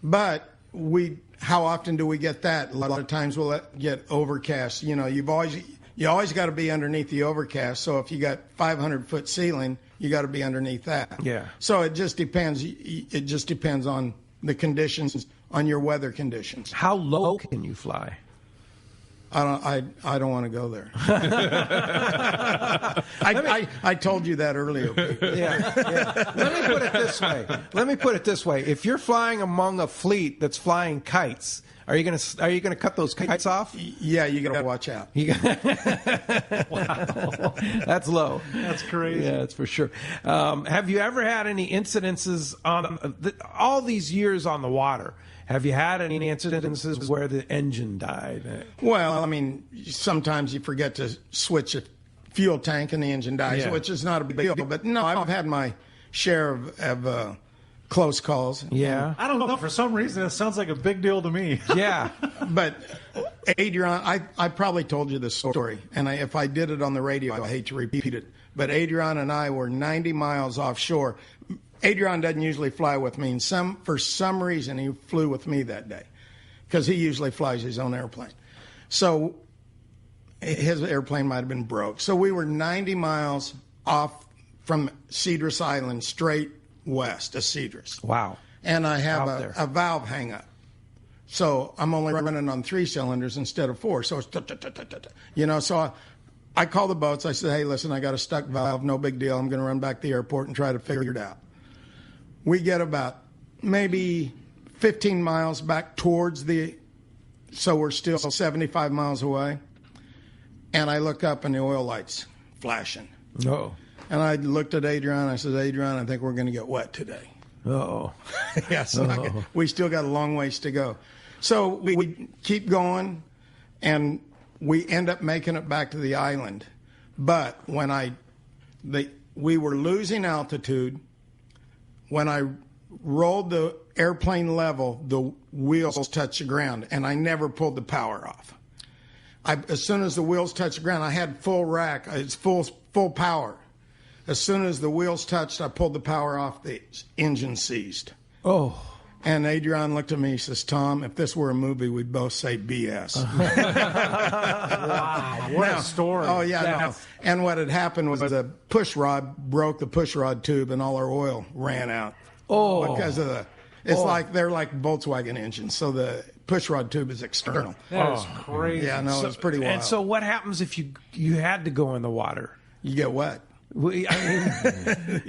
E: But how often do we get that? A lot of times we'll get overcast. You always got to be underneath the overcast. So if you got 500-foot ceiling, you got to be underneath that.
B: Yeah.
E: So it just depends. It just depends on the conditions, on your weather conditions.
B: How low can you fly?
E: I don't want to go there. I told you that earlier.
B: Yeah. Let me put it this way. If you're flying among a fleet that's flying kites, are you gonna cut those kites off?
E: Yeah, you got to watch out.
B: Wow, that's low.
D: That's crazy.
B: Yeah, that's for sure. Have you ever had any incidences on all these years on the water? Have you had any incidences where the engine died?
E: Well, I mean, sometimes you forget to switch a fuel tank and the engine dies, which is not a big deal. But no, I've had my share of close calls.
B: Yeah.
D: I don't know. For some reason, it sounds like a big deal to me.
B: Yeah.
E: But Adrian, I probably told you this story, and if I did it on the radio, I hate to repeat it. But Adrian and I were 90 miles offshore. Adrian doesn't usually fly with me, and for some reason he flew with me that day because he usually flies his own airplane. So his airplane might have been broke. So we were 90 miles off from Cedrus Island, straight west of Cedrus.
B: Wow.
E: And I have a valve hang up. So I'm only running on 3 cylinders instead of 4. So it's, so I call the boats. I said, hey, listen, I got a stuck valve. No big deal. I'm going to run back to the airport and try to figure it out. We get about maybe 15 miles back towards so we're still 75 miles away. And I look up and the oil light's flashing.
B: Oh.
E: And I looked at Adrian. I said, Adrian, I think we're going to get wet today.
B: Oh.
E: Yes. We still got a long ways to go. So we keep going, and we end up making it back to the island. But when we were losing altitude. When I rolled the airplane level, the wheels touched the ground, and I never pulled the power off. As soon as the wheels touched the ground, I had full rack. It's full power. As soon as the wheels touched, I pulled the power off. The engine seized.
B: Oh.
E: And Adrian looked at me. He says, Tom, if this were a movie, we'd both say BS.
D: Wow, what a story.
E: Oh, yeah. No. And what had happened was the push rod broke the push rod tube, and all our oil ran out.
B: Oh.
E: Because of they're like Volkswagen engines, so the push rod tube is external.
D: That is crazy.
E: Yeah, no, it's pretty wild.
B: And so what happens if you had to go in the water?
E: You get wet.
B: You land.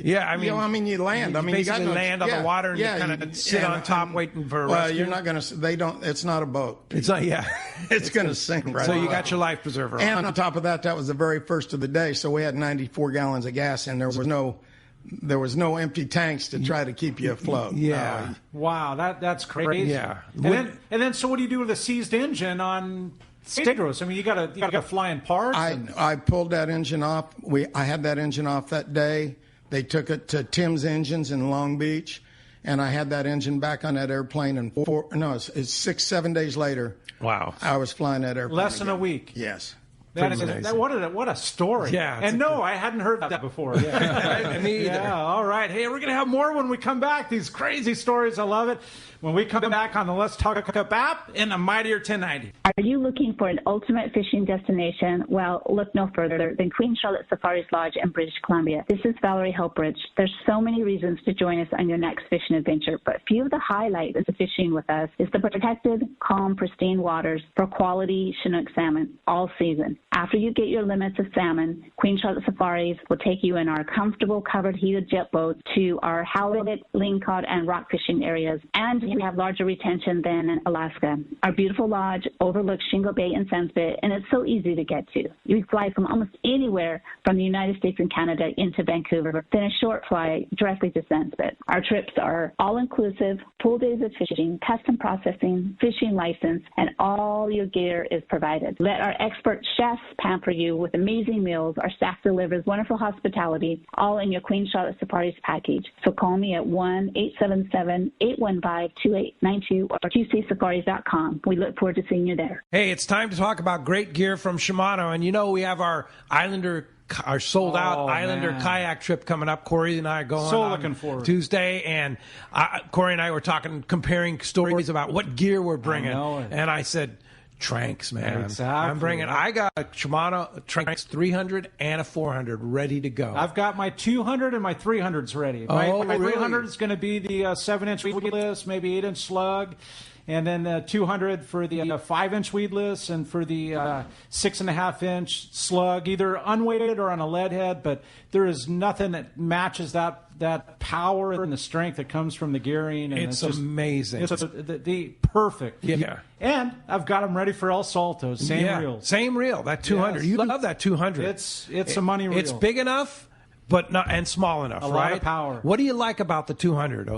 E: You basically
B: land on the water and you kind of sit on top waiting for a rescue.
E: Well, you're not going to. They don't. It's not a boat.
B: It's not. Yeah,
E: it's going to sink. Right.
B: So you got your life preserver.
E: And on top of that, that was the very first of the day. So we had 94 gallons of gas, and there was no empty tanks to try to keep you afloat.
B: Yeah.
D: Wow, that's crazy.
B: Yeah.
D: And then, so what do you do with a seized engine on Cedrus? I mean, you got flying parts.
E: I pulled that engine off. I had that engine off that day. They took it to Tim's Engines in Long Beach, And I had that engine back on that airplane, and it's 6-7 days later.
B: Wow.
E: I was flying that airplane.
D: Less than a week.
E: Yes.
D: What a story.
B: Yeah.
D: And no, I hadn't heard that before. Yeah.
B: Me either.
D: Yeah, all right. Hey, we're going to have more when we come back. These crazy stories. I love it. When we come back on the Let's Talk Hookup app in a mightier 1090.
N: Are you looking for an ultimate fishing destination? Well, look no further than Queen Charlotte Safaris Lodge in British Columbia. This is Valerie Helpridge. There's so many reasons to join us on your next fishing adventure, but a few of the highlights of fishing with us is the protected, calm, pristine waters for quality Chinook salmon all season. After you get your limits of salmon, Queen Charlotte Safaris will take you in our comfortable covered heated jet boat to our halibut, lingcod, and rock fishing areas, and we have larger retention than in Alaska. Our beautiful lodge overlooks Shingle Bay and Sunspit, and it's so easy to get to. You can fly from almost anywhere from the United States and Canada into Vancouver, then a short flight directly to Sunspit. Our trips are all-inclusive, full days of fishing, custom processing, fishing license, and all your gear is provided. Let our expert chefs pamper you with amazing meals. Our staff delivers wonderful hospitality, all in your Queen Charlotte Safaris package. So call me at 1-877-815-2892 or QCSafaris.com. We look forward to seeing you there.
B: Hey, it's time to talk about great gear from Shimano. And we have our sold-out Islander kayak trip coming up. Corey and I are going
D: looking forward.
B: Tuesday, and Corey and I were comparing stories about what gear we're bringing. And I said, Tranks, man.
D: Exactly.
B: I got a Shimano Tranks 300 and a 400 ready to go.
D: I've got my 200 and my 300s ready. My 300 is going to be the 7-inch weedless, maybe 8-inch slug. And then 200 for the 5-inch weedless, and for the 6.5-inch slug, either unweighted or on a lead head. But there is nothing that matches that power and the strength that comes from the gearing. And
B: it's just amazing.
D: It's the perfect.
B: Yeah.
D: And I've got them ready for El Salto. Same reel.
B: Same reel. That 200. Yes. You love that 200.
D: It's a money reel.
B: It's big enough, but not and small enough.
D: A lot of power.
B: What do you like about the 200?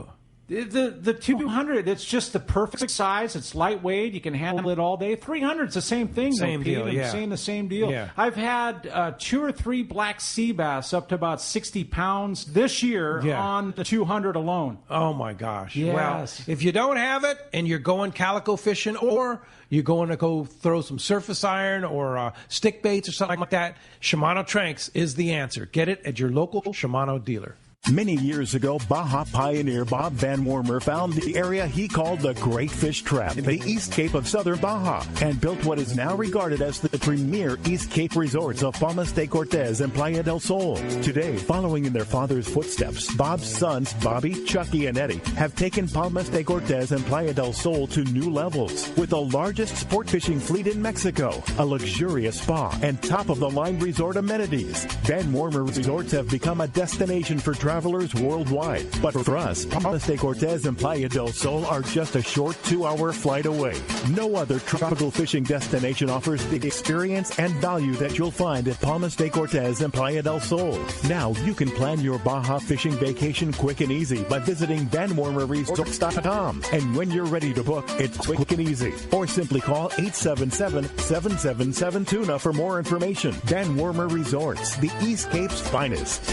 D: The 200, it's just the perfect size. It's lightweight. You can handle it all day. 300's the same thing.
B: Same deal,
D: I'm saying the same deal. Yeah. I've had 2 or 3 black sea bass up to about 60 pounds this year on the 200 alone.
B: Oh, my gosh.
D: Yes.
B: Well, if you don't have it and you're going calico fishing, or you're going to go throw some surface iron or stick baits or something like that, Shimano Tranks is the answer. Get it at your local Shimano dealer.
C: Many years ago, Baja pioneer Bob Van Wormer found the area he called the Great Fish Trap, the East Cape of southern Baja, and built what is now regarded as the premier East Cape resorts of Palmas de Cortez and Playa del Sol. Today, following in their father's footsteps, Bob's sons, Bobby, Chucky, and Eddie, have taken Palmas de Cortez and Playa del Sol to new levels, with the largest sport fishing fleet in Mexico, a luxurious spa, and top-of-the-line resort amenities. Van Wormer resorts have become a destination for travelers worldwide. But for us, Palmas de Cortez and Playa del Sol are just a short 2-hour flight away. No other tropical fishing destination offers the experience and value that you'll find at Palmas de Cortez and Playa del Sol. Now you can plan your Baja fishing vacation quick and easy by visiting VanWormerResorts.com. And when you're ready to book, it's quick and easy. Or simply call 877-777-TUNA for more information. Van Wormer Resorts, the East Cape's finest.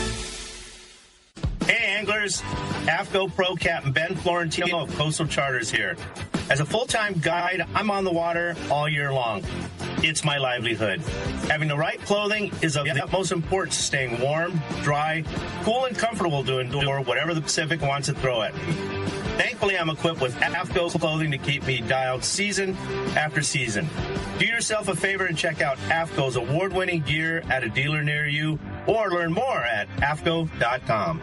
O: Hey anglers, AFCO Pro Captain Ben Florentino of Coastal Charters here. As a full-time guide, I'm on the water all year long. It's my livelihood. Having the right clothing is of the utmost importance to staying warm, dry, cool, and comfortable to endure whatever the Pacific wants to throw at me. Thankfully, I'm equipped with AFCO clothing to keep me dialed season after season. Do yourself a favor and check out AFCO's award-winning gear at a dealer near you, or learn more at AFCO.com.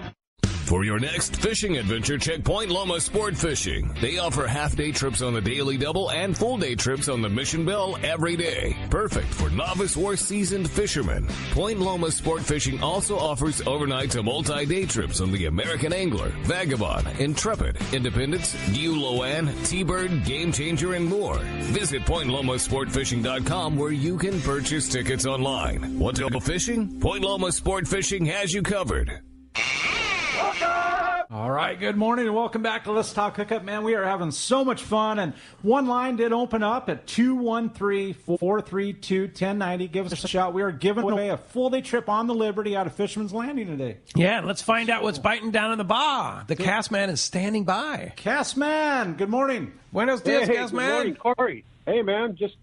P: For your next fishing adventure, check Point Loma Sport Fishing. They offer half-day trips on the Daily Double and full-day trips on the Mission Bell every day. Perfect for novice or seasoned fishermen. Point Loma Sport Fishing also offers overnight to multi-day trips on the American Angler, Vagabond, Intrepid, Independence, Loan, T-Bird, Game Changer, and more. Visit PointLomaSportFishing.com where you can purchase tickets online. Want to go fishing? Point Loma Sport Fishing has you covered.
D: All right, good morning and welcome back to Let's Talk Hookup. Man, we are having so much fun, and one line did open up at 213-432-1090. Give us a shout. We are giving away a full-day trip on the Liberty out of Fisherman's Landing today.
B: Yeah, let's find out what's biting down in the Baja. The Cast Man is standing by.
D: Cast Man, good morning.
B: Buenos dias, Cast
Q: Good
B: Man.
Q: morning, Corey. Hey, man, just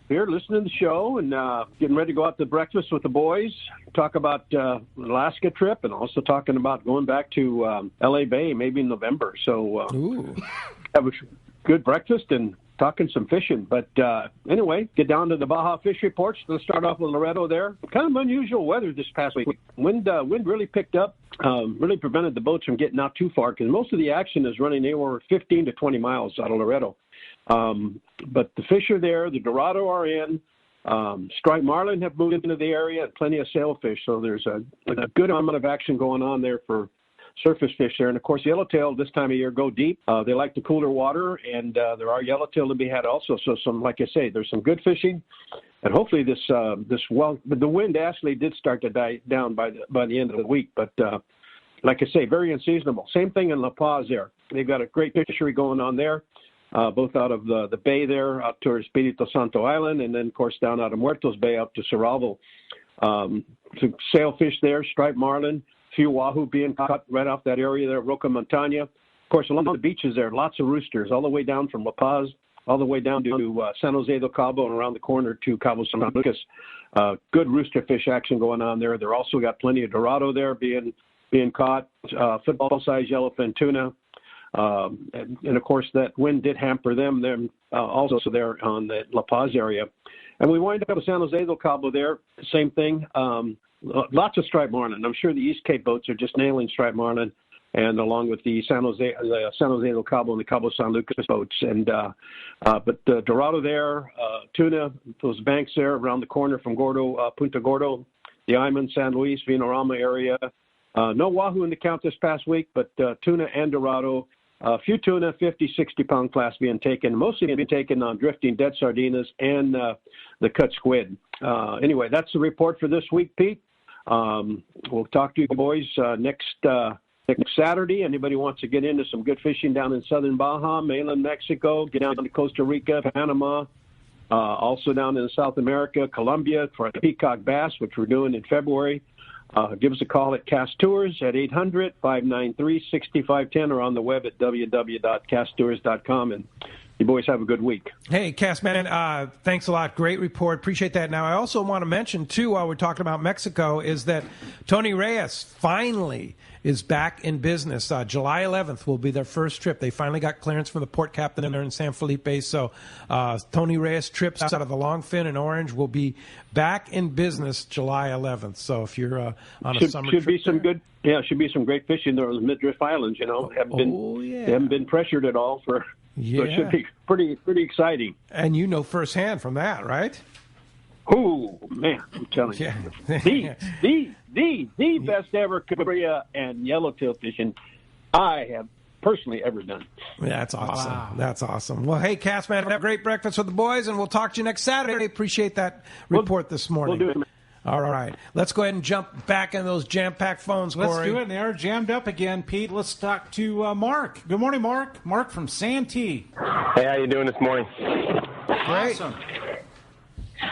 Q: here listening to the show and getting ready to go out to breakfast with the boys, talk about the Alaska trip, and also talking about going back to L.A. Bay maybe in November. So have a good breakfast and talking some fishing. But anyway, get down to the Baja Fish Reports. Let's start off with Loreto there. Kind of unusual weather this past week. Wind really picked up, really prevented the boats from getting out too far because most of the action is running anywhere 15 to 20 miles out of Loreto. But the fish are there. The Dorado are in. Striped marlin have moved into the area and plenty of sailfish. So there's a good amount of action going on there for surface fish there. And, of course, yellowtail this time of year go deep. They like the cooler water, and there are yellowtail to be had also. So, like I say, there's some good fishing. And hopefully but the wind actually did start to die down by the end of the week. But, like I say, very unseasonable. Same thing in La Paz there. They've got a great fishery going on there. Both out of the bay there, out towards Espiritu Santo Island, and then, of course, down out of Muertos Bay up to Cerralvo. Some sailfish there, striped marlin, few wahoo being caught right off that area there, Roca Montaña. Of course, along the beaches there, lots of roosters, all the way down from La Paz, all the way down to San Jose del Cabo and around the corner to Cabo San Lucas. Good rooster fish action going on there. They're also got plenty of Dorado there being caught, football-sized yellowfin tuna. And of course, that wind did hamper them also there on the La Paz area. And we wind up with San Jose del Cabo there, same thing. Lots of striped marlin. I'm sure the East Cape boats are just nailing striped marlin, and along with the San Jose del Cabo and the Cabo San Lucas boats. And but Dorado there, tuna, those banks there around the corner from Punta Gordo, the Iman, San Luis, Vinorama area. No wahoo in the count this past week, but tuna and Dorado. A few tuna, 50, 60-pound class being taken, mostly being taken on drifting dead sardinas and the cut squid. Anyway, that's the report for this week, Pete. We'll talk to you boys next Saturday. Anybody wants to get into some good fishing down in southern Baja, mainland Mexico, get down to Costa Rica, Panama, also down in South America, Colombia for peacock bass, which we're doing in February. Give us a call at Cast Tours at 800-593-6510 or on the web at www.casttours.com. And you boys have a good week.
B: Hey, Castman, thanks a lot. Great report. Appreciate that. Now, I also want to mention, too, while we're talking about Mexico, is that Tony Reyes finally is back in business. July 11th will be their first trip. They finally got clearance from the port captain there in San Felipe. So Tony Reyes trips out of the Longfin and Orange will be back in business July 11th. So if you're on a summer trip,
Q: be some good. Yeah, should be some great fishing there on the Midriff Islands. You know, they haven't been pressured at all for.
B: Yeah.
Q: So it should be pretty exciting.
B: And you know firsthand from that, right?
Q: Oh man, I'm telling you, the best ever Cabria and yellowtail fishing I have personally ever done.
B: That's awesome. Wow. That's awesome. Well, hey, Castman, have a great breakfast with the boys, and we'll talk to you next Saturday. Appreciate that report this morning.
Q: We'll do it.
B: All right. Let's go ahead and jump back in those jam-packed phones, Corey.
D: Let's do it. They are jammed up again, Pete. Let's talk to Mark. Good morning, Mark. Mark from Santee.
R: Hey, how you doing this morning?
B: Great.
D: Awesome.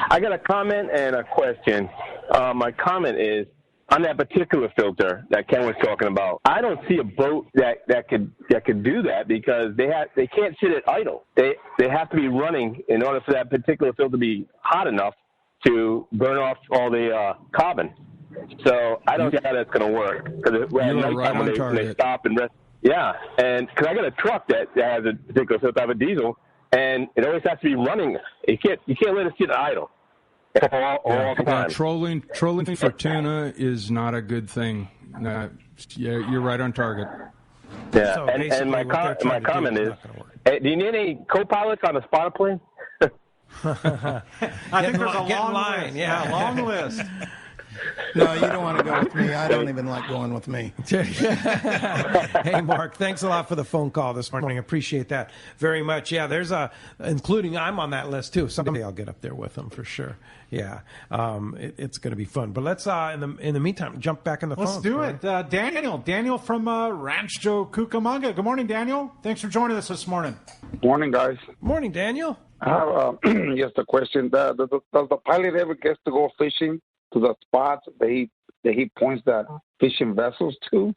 R: I got a comment and a question. My comment is, on that particular filter that Ken was talking about, I don't see a boat that could do that because they can't sit at idle. They have to be running in order for that particular filter to be hot enough to burn off all the carbon. So I don't see how that's going to work. Because when they stop and rest. Yeah, and because I got a truck that has a particular filter, I have a diesel, and it always has to be running. You can't let it sit idle all the time.
F: Trolling for tuna is not a good thing. You're right on target.
R: Yeah, so and my comment is, do you need any co-pilots on a spotter plane?
D: I think there's a long line. Yeah, long list.
E: No, you don't want to go with me. I don't even like going with me.
B: Hey, Mark, thanks a lot for the phone call this morning. Appreciate that very much. Yeah, there's including I'm on that list too. Someday I'll get up there with them for sure. Yeah, it's going to be fun. But let's in the meantime jump back in the phone.
D: Let's do it. Daniel from Rancho Cucamonga. Good morning, Daniel. Thanks for joining us this morning.
S: Morning, guys.
B: Morning, Daniel.
S: I have just a question. Does the pilot ever get to go fishing to the spots that he points that fishing vessels to?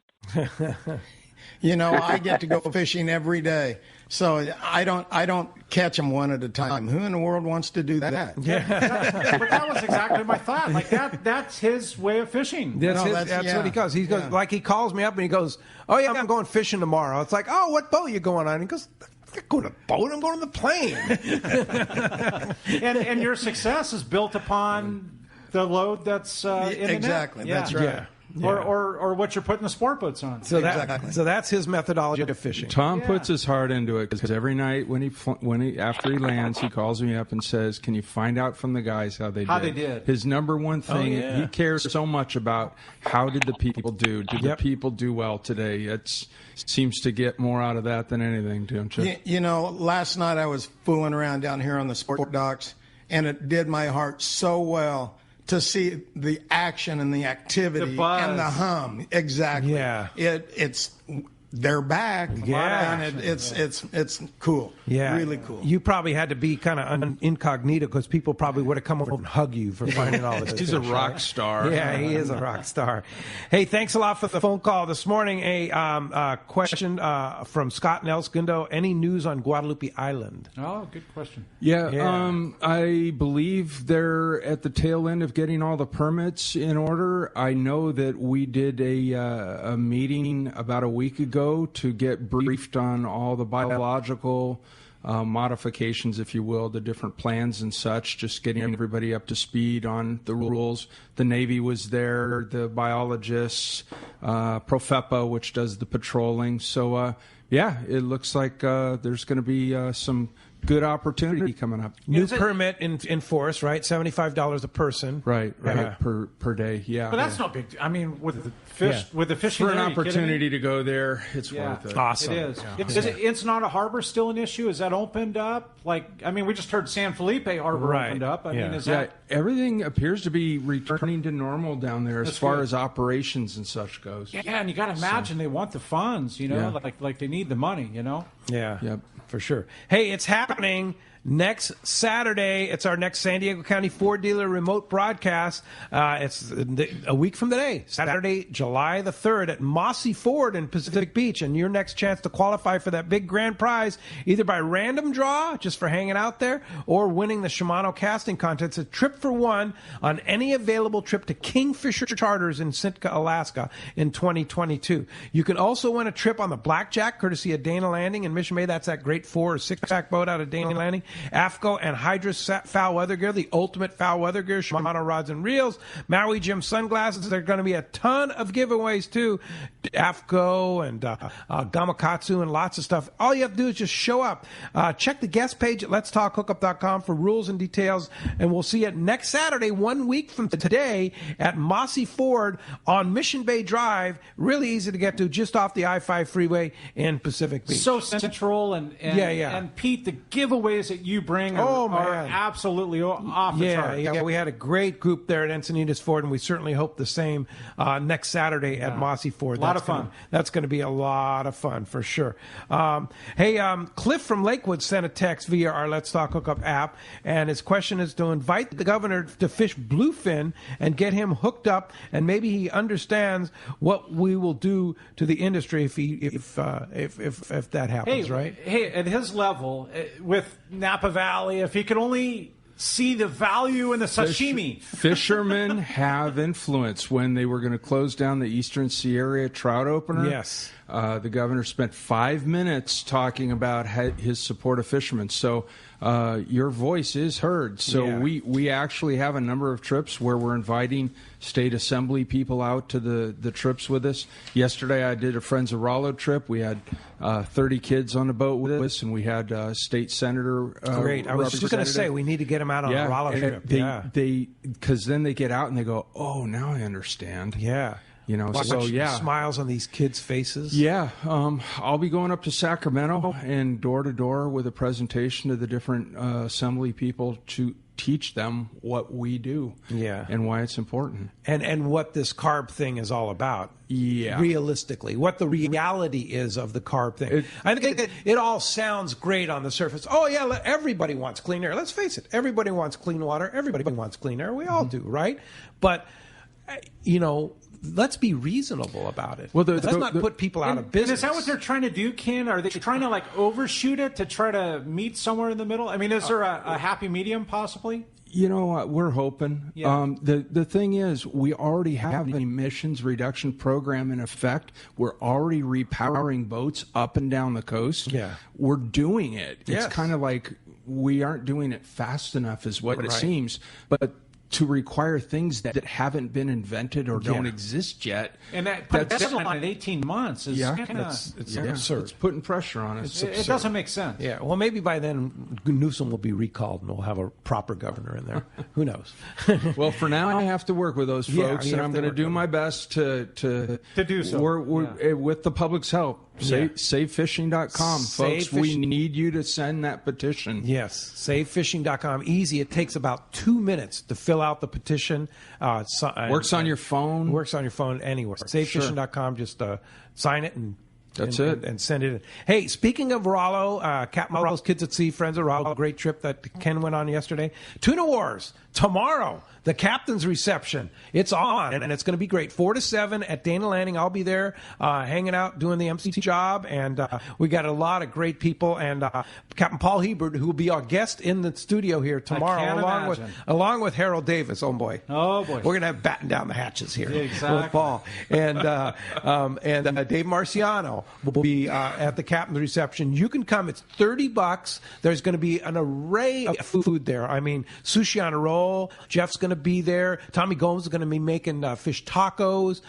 E: I get to go fishing every day, so I don't catch them one at a time. Who in the world wants to do that?
D: Yeah, but that was exactly my thought. Like that's his way of fishing.
B: That's what he goes. He goes like he calls me up and he goes, "Oh yeah, I'm going fishing tomorrow." It's like, "Oh, what boat are you going on?" He goes, "I'm not going to boat. I'm going on the plane."
D: and your success is built upon the load that's in the net.
E: Exactly. That's right.
B: Yeah.
D: Or what you're putting the sport boats on.
B: So that's his methodology of fishing.
F: Tom puts his heart into it because every night when he after he lands, he calls me up and says, "Can you find out from the guys how they did?" His number one thing, he cares so much about how did the people do? Did the people do well today? It seems to get more out of that than anything, don't you?
E: Last night I was fooling around down here on the sport docks, and it did my heart so well to see the action and the activity and the hum. Exactly.
B: Yeah.
E: They're back.
B: Yeah.
E: And it's cool.
B: Yeah.
E: Really cool.
B: You probably had to be kind of incognito because people probably would have come over and hug you for finding all this.
F: He's a rock star.
B: Yeah, he is a rock star. Hey, thanks a lot for the phone call this morning. A question from Scott in El Segundo. Any news on Guadalupe Island?
D: Oh, good question.
F: Yeah. I believe they're at the tail end of getting all the permits in order. I know that we did a meeting about a week ago to get briefed on all the biological modifications, if you will, the different plans and such, just getting everybody up to speed on the rules. The Navy was there, the biologists, Profepa, which does the patrolling. So, it looks like there's going to be some good opportunity coming up.
B: New permit in force, right? $75 a person.
F: Right, per day. Yeah,
D: but that's no big. I mean, with the fish, with the fishing,
F: for an opportunity to go there, it's worth it.
B: Awesome.
D: It is. It's not a harbor still an issue. Is that opened up? We just heard San Felipe Harbor opened up. I mean, is that
F: everything appears to be returning to normal down there as far as operations and such goes.
D: Yeah, and you got to imagine they want the funds. Like they need the money.
B: Yeah.
F: Yep.
B: For sure. Hey, it's happening next Saturday. It's our next San Diego County Ford dealer remote broadcast. It's a week from today, Saturday, July the 3rd at Mossy Ford in Pacific Beach. And your next chance to qualify for that big grand prize, either by random draw, just for hanging out there, or winning the Shimano casting contest, a trip for one on any available trip to Kingfisher Charters in Sitka, Alaska in 2022. You can also win a trip on the Blackjack, courtesy of Dana Landing in Mission Bay. That's that great 4- or 6-pack boat out of Dana Landing. AFCO and Hydrus foul weather gear, the ultimate foul weather gear, Shimano rods and reels, Maui Jim sunglasses. There are going to be a ton of giveaways too. AFCO and Gamakatsu and lots of stuff. All you have to do is just show up. Check the guest page at letstalkhookup.com for rules and details. And we'll see you next Saturday, 1 week from today, at Mossy Ford on Mission Bay Drive. Really easy to get to, just off the I-5 freeway in Pacific Beach.
D: So central and Pete, the giveaways that you bring are absolutely off the charts.
B: Yeah, we had a great group there at Encinitas Ford, and we certainly hope the same next Saturday at Mossy Ford.
D: A lot of fun.
B: That's going to be a lot of fun for sure. Cliff from Lakewood sent a text via our Let's Talk Hookup app, and his question is to invite the governor to fish Bluefin and get him hooked up, and maybe he understands what we will do to the industry if that happens, right?
D: Hey, at his level, with Napa Valley, if he could only see the value in the sashimi.
F: Fishermen have influence. When they were going to close down the Eastern Sierra trout opener,
B: yes,
F: the governor spent 5 minutes talking about his support of fishermen. So your voice is heard. So we actually have a number of trips where we're inviting state assembly people out to the trips with us. Yesterday I did a Friends of Rollo trip. We had 30 kids on the boat with us, and we had state senator.
B: Great. I was just going to say we need to get them out on a Rollo trip.
F: Because then they get out and they go, oh, now I understand.
B: Yeah. Smiles on these kids' faces.
F: Yeah, I'll be going up to Sacramento and door to door with a presentation to the different assembly people to teach them what we do. And why it's important.
B: And what this CARB thing is all about. Realistically, what the reality is of the CARB thing. I think it all sounds great on the surface. Oh yeah, everybody wants clean air. Let's face it, everybody wants clean water. Everybody wants clean air. We all do, right? But let's be reasonable about it. Let's not put people out of business.
D: And is that what they're trying to do, Ken? Are they trying to overshoot it to try to meet somewhere in the middle? I mean, is there a happy medium possibly?
F: We're hoping. The thing is, we already have an emissions reduction program in effect. We're already repowering boats up and down the coast. We're doing it. It's kind of like we aren't doing it fast enough is what it seems. But to require things that haven't been invented or don't exist yet.
D: And that's deadline in 18 months is
F: it's absurd. It's putting pressure on us.
D: It doesn't make sense.
B: Yeah, well, maybe by then Newsom will be recalled and we'll have a proper governor in there. Who knows?
F: Well, for now, I have to work with those folks, and I'm going to do my best to
D: do so.
F: With the public's help. SaveFishing.com, folks. We need you to send that petition.
B: Yes, SaveFishing.com. Easy. It takes about 2 minutes to fill out the petition.
F: Works on your phone.
B: Works on your phone anywhere. SaveFishing.com. Just sign it and
F: That's it.
B: And send it in. Hey, speaking of Rollo, Captain Rollo's Kids at Sea, Friends of Rollo, great trip that Ken went on yesterday. Tuna Wars, tomorrow, the captain's reception. It's on, and it's going to be great. 4 to 7 at Dana Landing. I'll be there hanging out, doing the MC job, and we got a lot of great people. And Captain Paul Hebert, who will be our guest in the studio here tomorrow, along with Harold Davis. Oh, boy.
D: Oh, boy.
B: We're going to have batten down the hatches here
D: exactly.
B: with Paul. And Dave Marciano will be at the captain's reception. You can come. It's $30. There's going to be an array of food there. I mean, sushi on a roll. Jeff's going to be there. Tommy Gomes is going to be making fish tacos.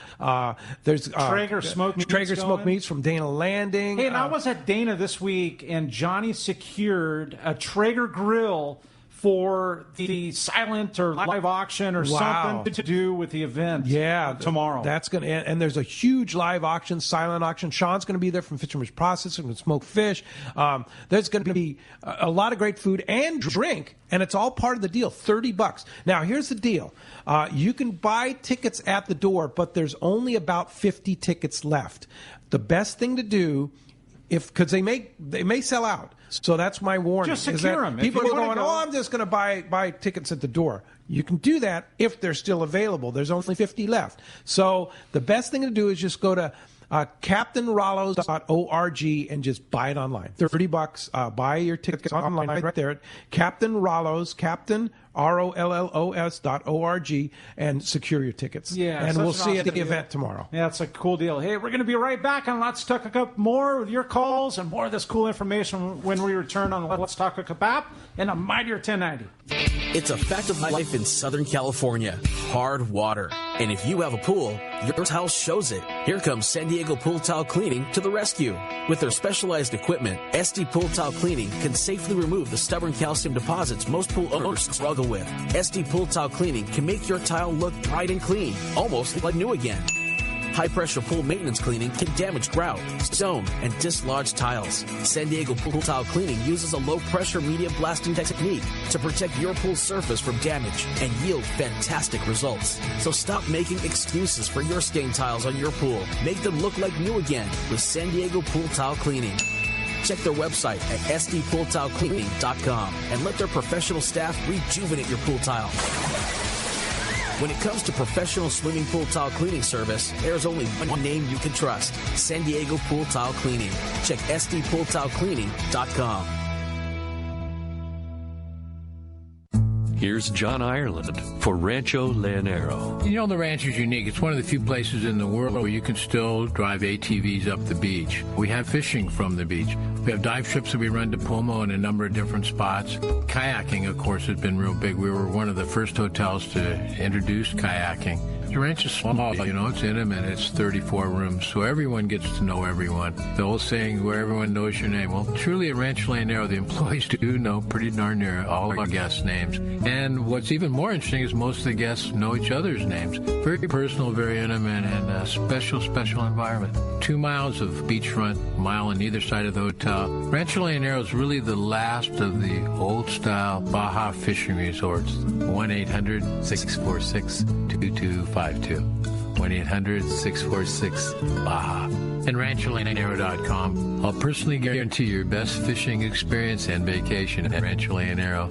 B: There's
D: Traeger smoked
B: meats from Dana Landing.
D: Hey, and I was at Dana this week, and Johnny secured a Traeger grill for the silent or live auction or something to do with the event tomorrow.
B: That's going to, and there's a huge live auction, silent auction. Sean's going to be there from Fisherman's Processing and Smoked Fish. There's going to be a lot of great food and drink, and it's all part of the deal, $30. Now, here's the deal. You can buy tickets at the door, but there's only about 50 tickets left. The best thing to do, because they may sell out. So that's my warning.
D: Just secure them.
B: People are going, I'm just going to buy tickets at the door. You can do that if they're still available. There's only 50 left. So the best thing to do is just go to CaptainRollos.org and just buy it online. $30. Buy your tickets online right there at Captain Rollos, ROLLOS.org, and secure your tickets.
D: Yeah,
B: and we'll see you at the event tomorrow.
D: Yeah, it's a cool deal. Hey, we're going to be right back on Let's Talk Hookup. More with your calls and more of this cool information when we return on the Let's Talk Hookup app and a Mightier 1090.
T: It's a fact of life in Southern California. Hard water. And if you have a pool, your tile shows it. Here comes San Diego Pool Tile Cleaning to the rescue. With their specialized equipment, SD Pool Tile Cleaning can safely remove the stubborn calcium deposits most pool owners struggle with. SD Pool Tile Cleaning can make your tile look bright and clean, almost like new again. High-pressure pool maintenance cleaning can damage grout, stone, and dislodge tiles. San Diego Pool Tile Cleaning uses a low-pressure media blasting technique to protect your pool surface from damage and yield fantastic results. So stop making excuses for your stained tiles on your pool. Make them look like new again with San Diego Pool Tile Cleaning. Check their website at sdpooltilecleaning.com and let their professional staff rejuvenate your pool tile. When it comes to professional swimming pool tile cleaning service, there's only one name you can trust: San Diego Pool Tile Cleaning. Check sdpooltilecleaning.com.
U: Here's John Ireland for Rancho Leonero.
V: You know, the ranch is unique. It's one of the few places in the world where you can still drive ATVs up the beach. We have fishing from the beach. We have dive trips that we run to Pomo in a number of different spots. Kayaking, of course, has been real big. We were one of the first hotels to introduce kayaking. The ranch is small, you know, it's intimate. It's 34 rooms, so everyone gets to know everyone. The old saying, where everyone knows your name. Well, truly at Rancho Leonero, the employees do know pretty darn near all our guests' names. And what's even more interesting is most of the guests know each other's names. Very personal, very intimate, and a special, special environment. 2 miles of beachfront, mile on either side of the hotel. Rancho Leonero is really the last of the old-style Baja fishing resorts. 1-800-646-2252. 1-800-646-BAJA. And RanchoLeonero.com. I'll personally guarantee your best fishing experience and vacation at Rancho Leonero.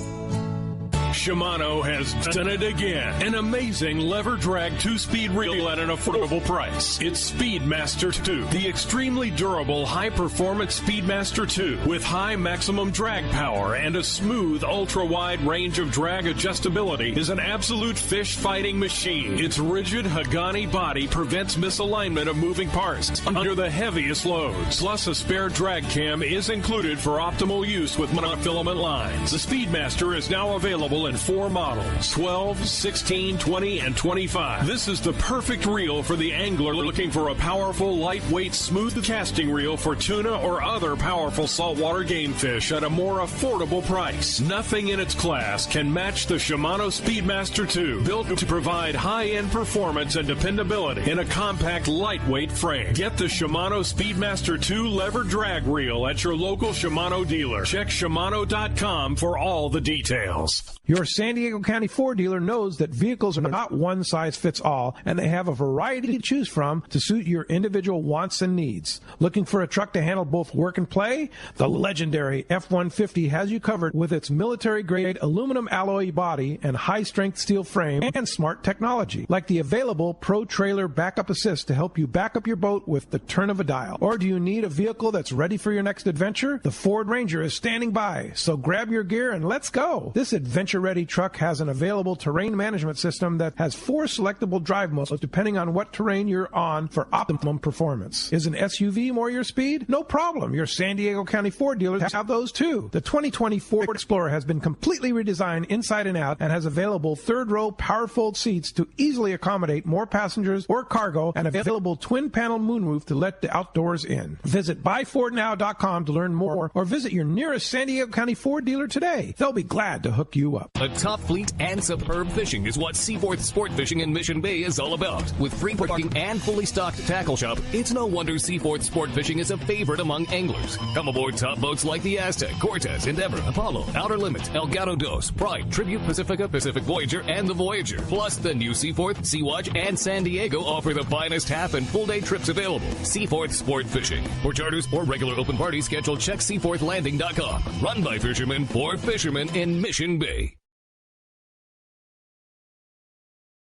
W: Shimano has done it again. An amazing lever drag 2-speed reel at an affordable price. It's Speedmaster 2, the extremely durable, high-performance Speedmaster 2 with high maximum drag power and a smooth, ultra-wide range of drag adjustability is an absolute fish-fighting machine. Its rigid Hagani body prevents misalignment of moving parts under the heaviest loads. Plus, a spare drag cam is included for optimal use with monofilament lines. The Speedmaster is now available in 4 models, 12, 16, 20, and 25. This is the perfect reel for the angler looking for a powerful, lightweight, smooth casting reel for tuna or other powerful saltwater game fish at a more affordable price. Nothing in its class can match the Shimano Speedmaster 2, built to provide high-end performance and dependability in a compact, lightweight frame. Get the Shimano Speedmaster 2 lever drag reel at your local Shimano dealer. Check Shimano.com for all the details.
B: Your San Diego County Ford dealer knows that vehicles are not one size fits all, and they have a variety to choose from to suit your individual wants and needs. Looking for a truck to handle both work and play? The legendary F-150 has you covered with its military-grade aluminum alloy body and high-strength steel frame and smart technology, like the available Pro Trailer Backup Assist to help you back up your boat with the turn of a dial. Or do you need a vehicle that's ready for your next adventure? The Ford Ranger is standing by, so grab your gear and let's go. This adventure-ready truck has an available terrain management system that has 4 selectable drive modes depending on what terrain you're on for optimum performance. Is an SUV more your speed? No problem. Your San Diego County Ford dealers have those too. The 2020 Ford Explorer has been completely redesigned inside and out and has available 3rd-row power-fold seats to easily accommodate more passengers or cargo and available twin-panel moonroof to let the outdoors in. Visit buyfordnow.com to learn more or visit your nearest San Diego County Ford dealer today. They'll be glad to hook you up.
P: A top fleet and superb fishing is what Seaforth Sport Fishing in Mission Bay is all about. With free parking and fully stocked tackle shop, it's no wonder Seaforth Sport Fishing is a favorite among anglers. Come aboard top boats like the Aztec, Cortez, Endeavor, Apollo, Outer Limits, El Gato Dos, Pride, Tribute, Pacifica, Pacific Voyager, and the Voyager. Plus, the new Seaforth, Sea-Watch, and San Diego offer the finest half and full day trips available. Seaforth Sport Fishing. For charters or regular open party schedule, check SeaforthLanding.com. Run by fishermen for fishermen in Mission Bay.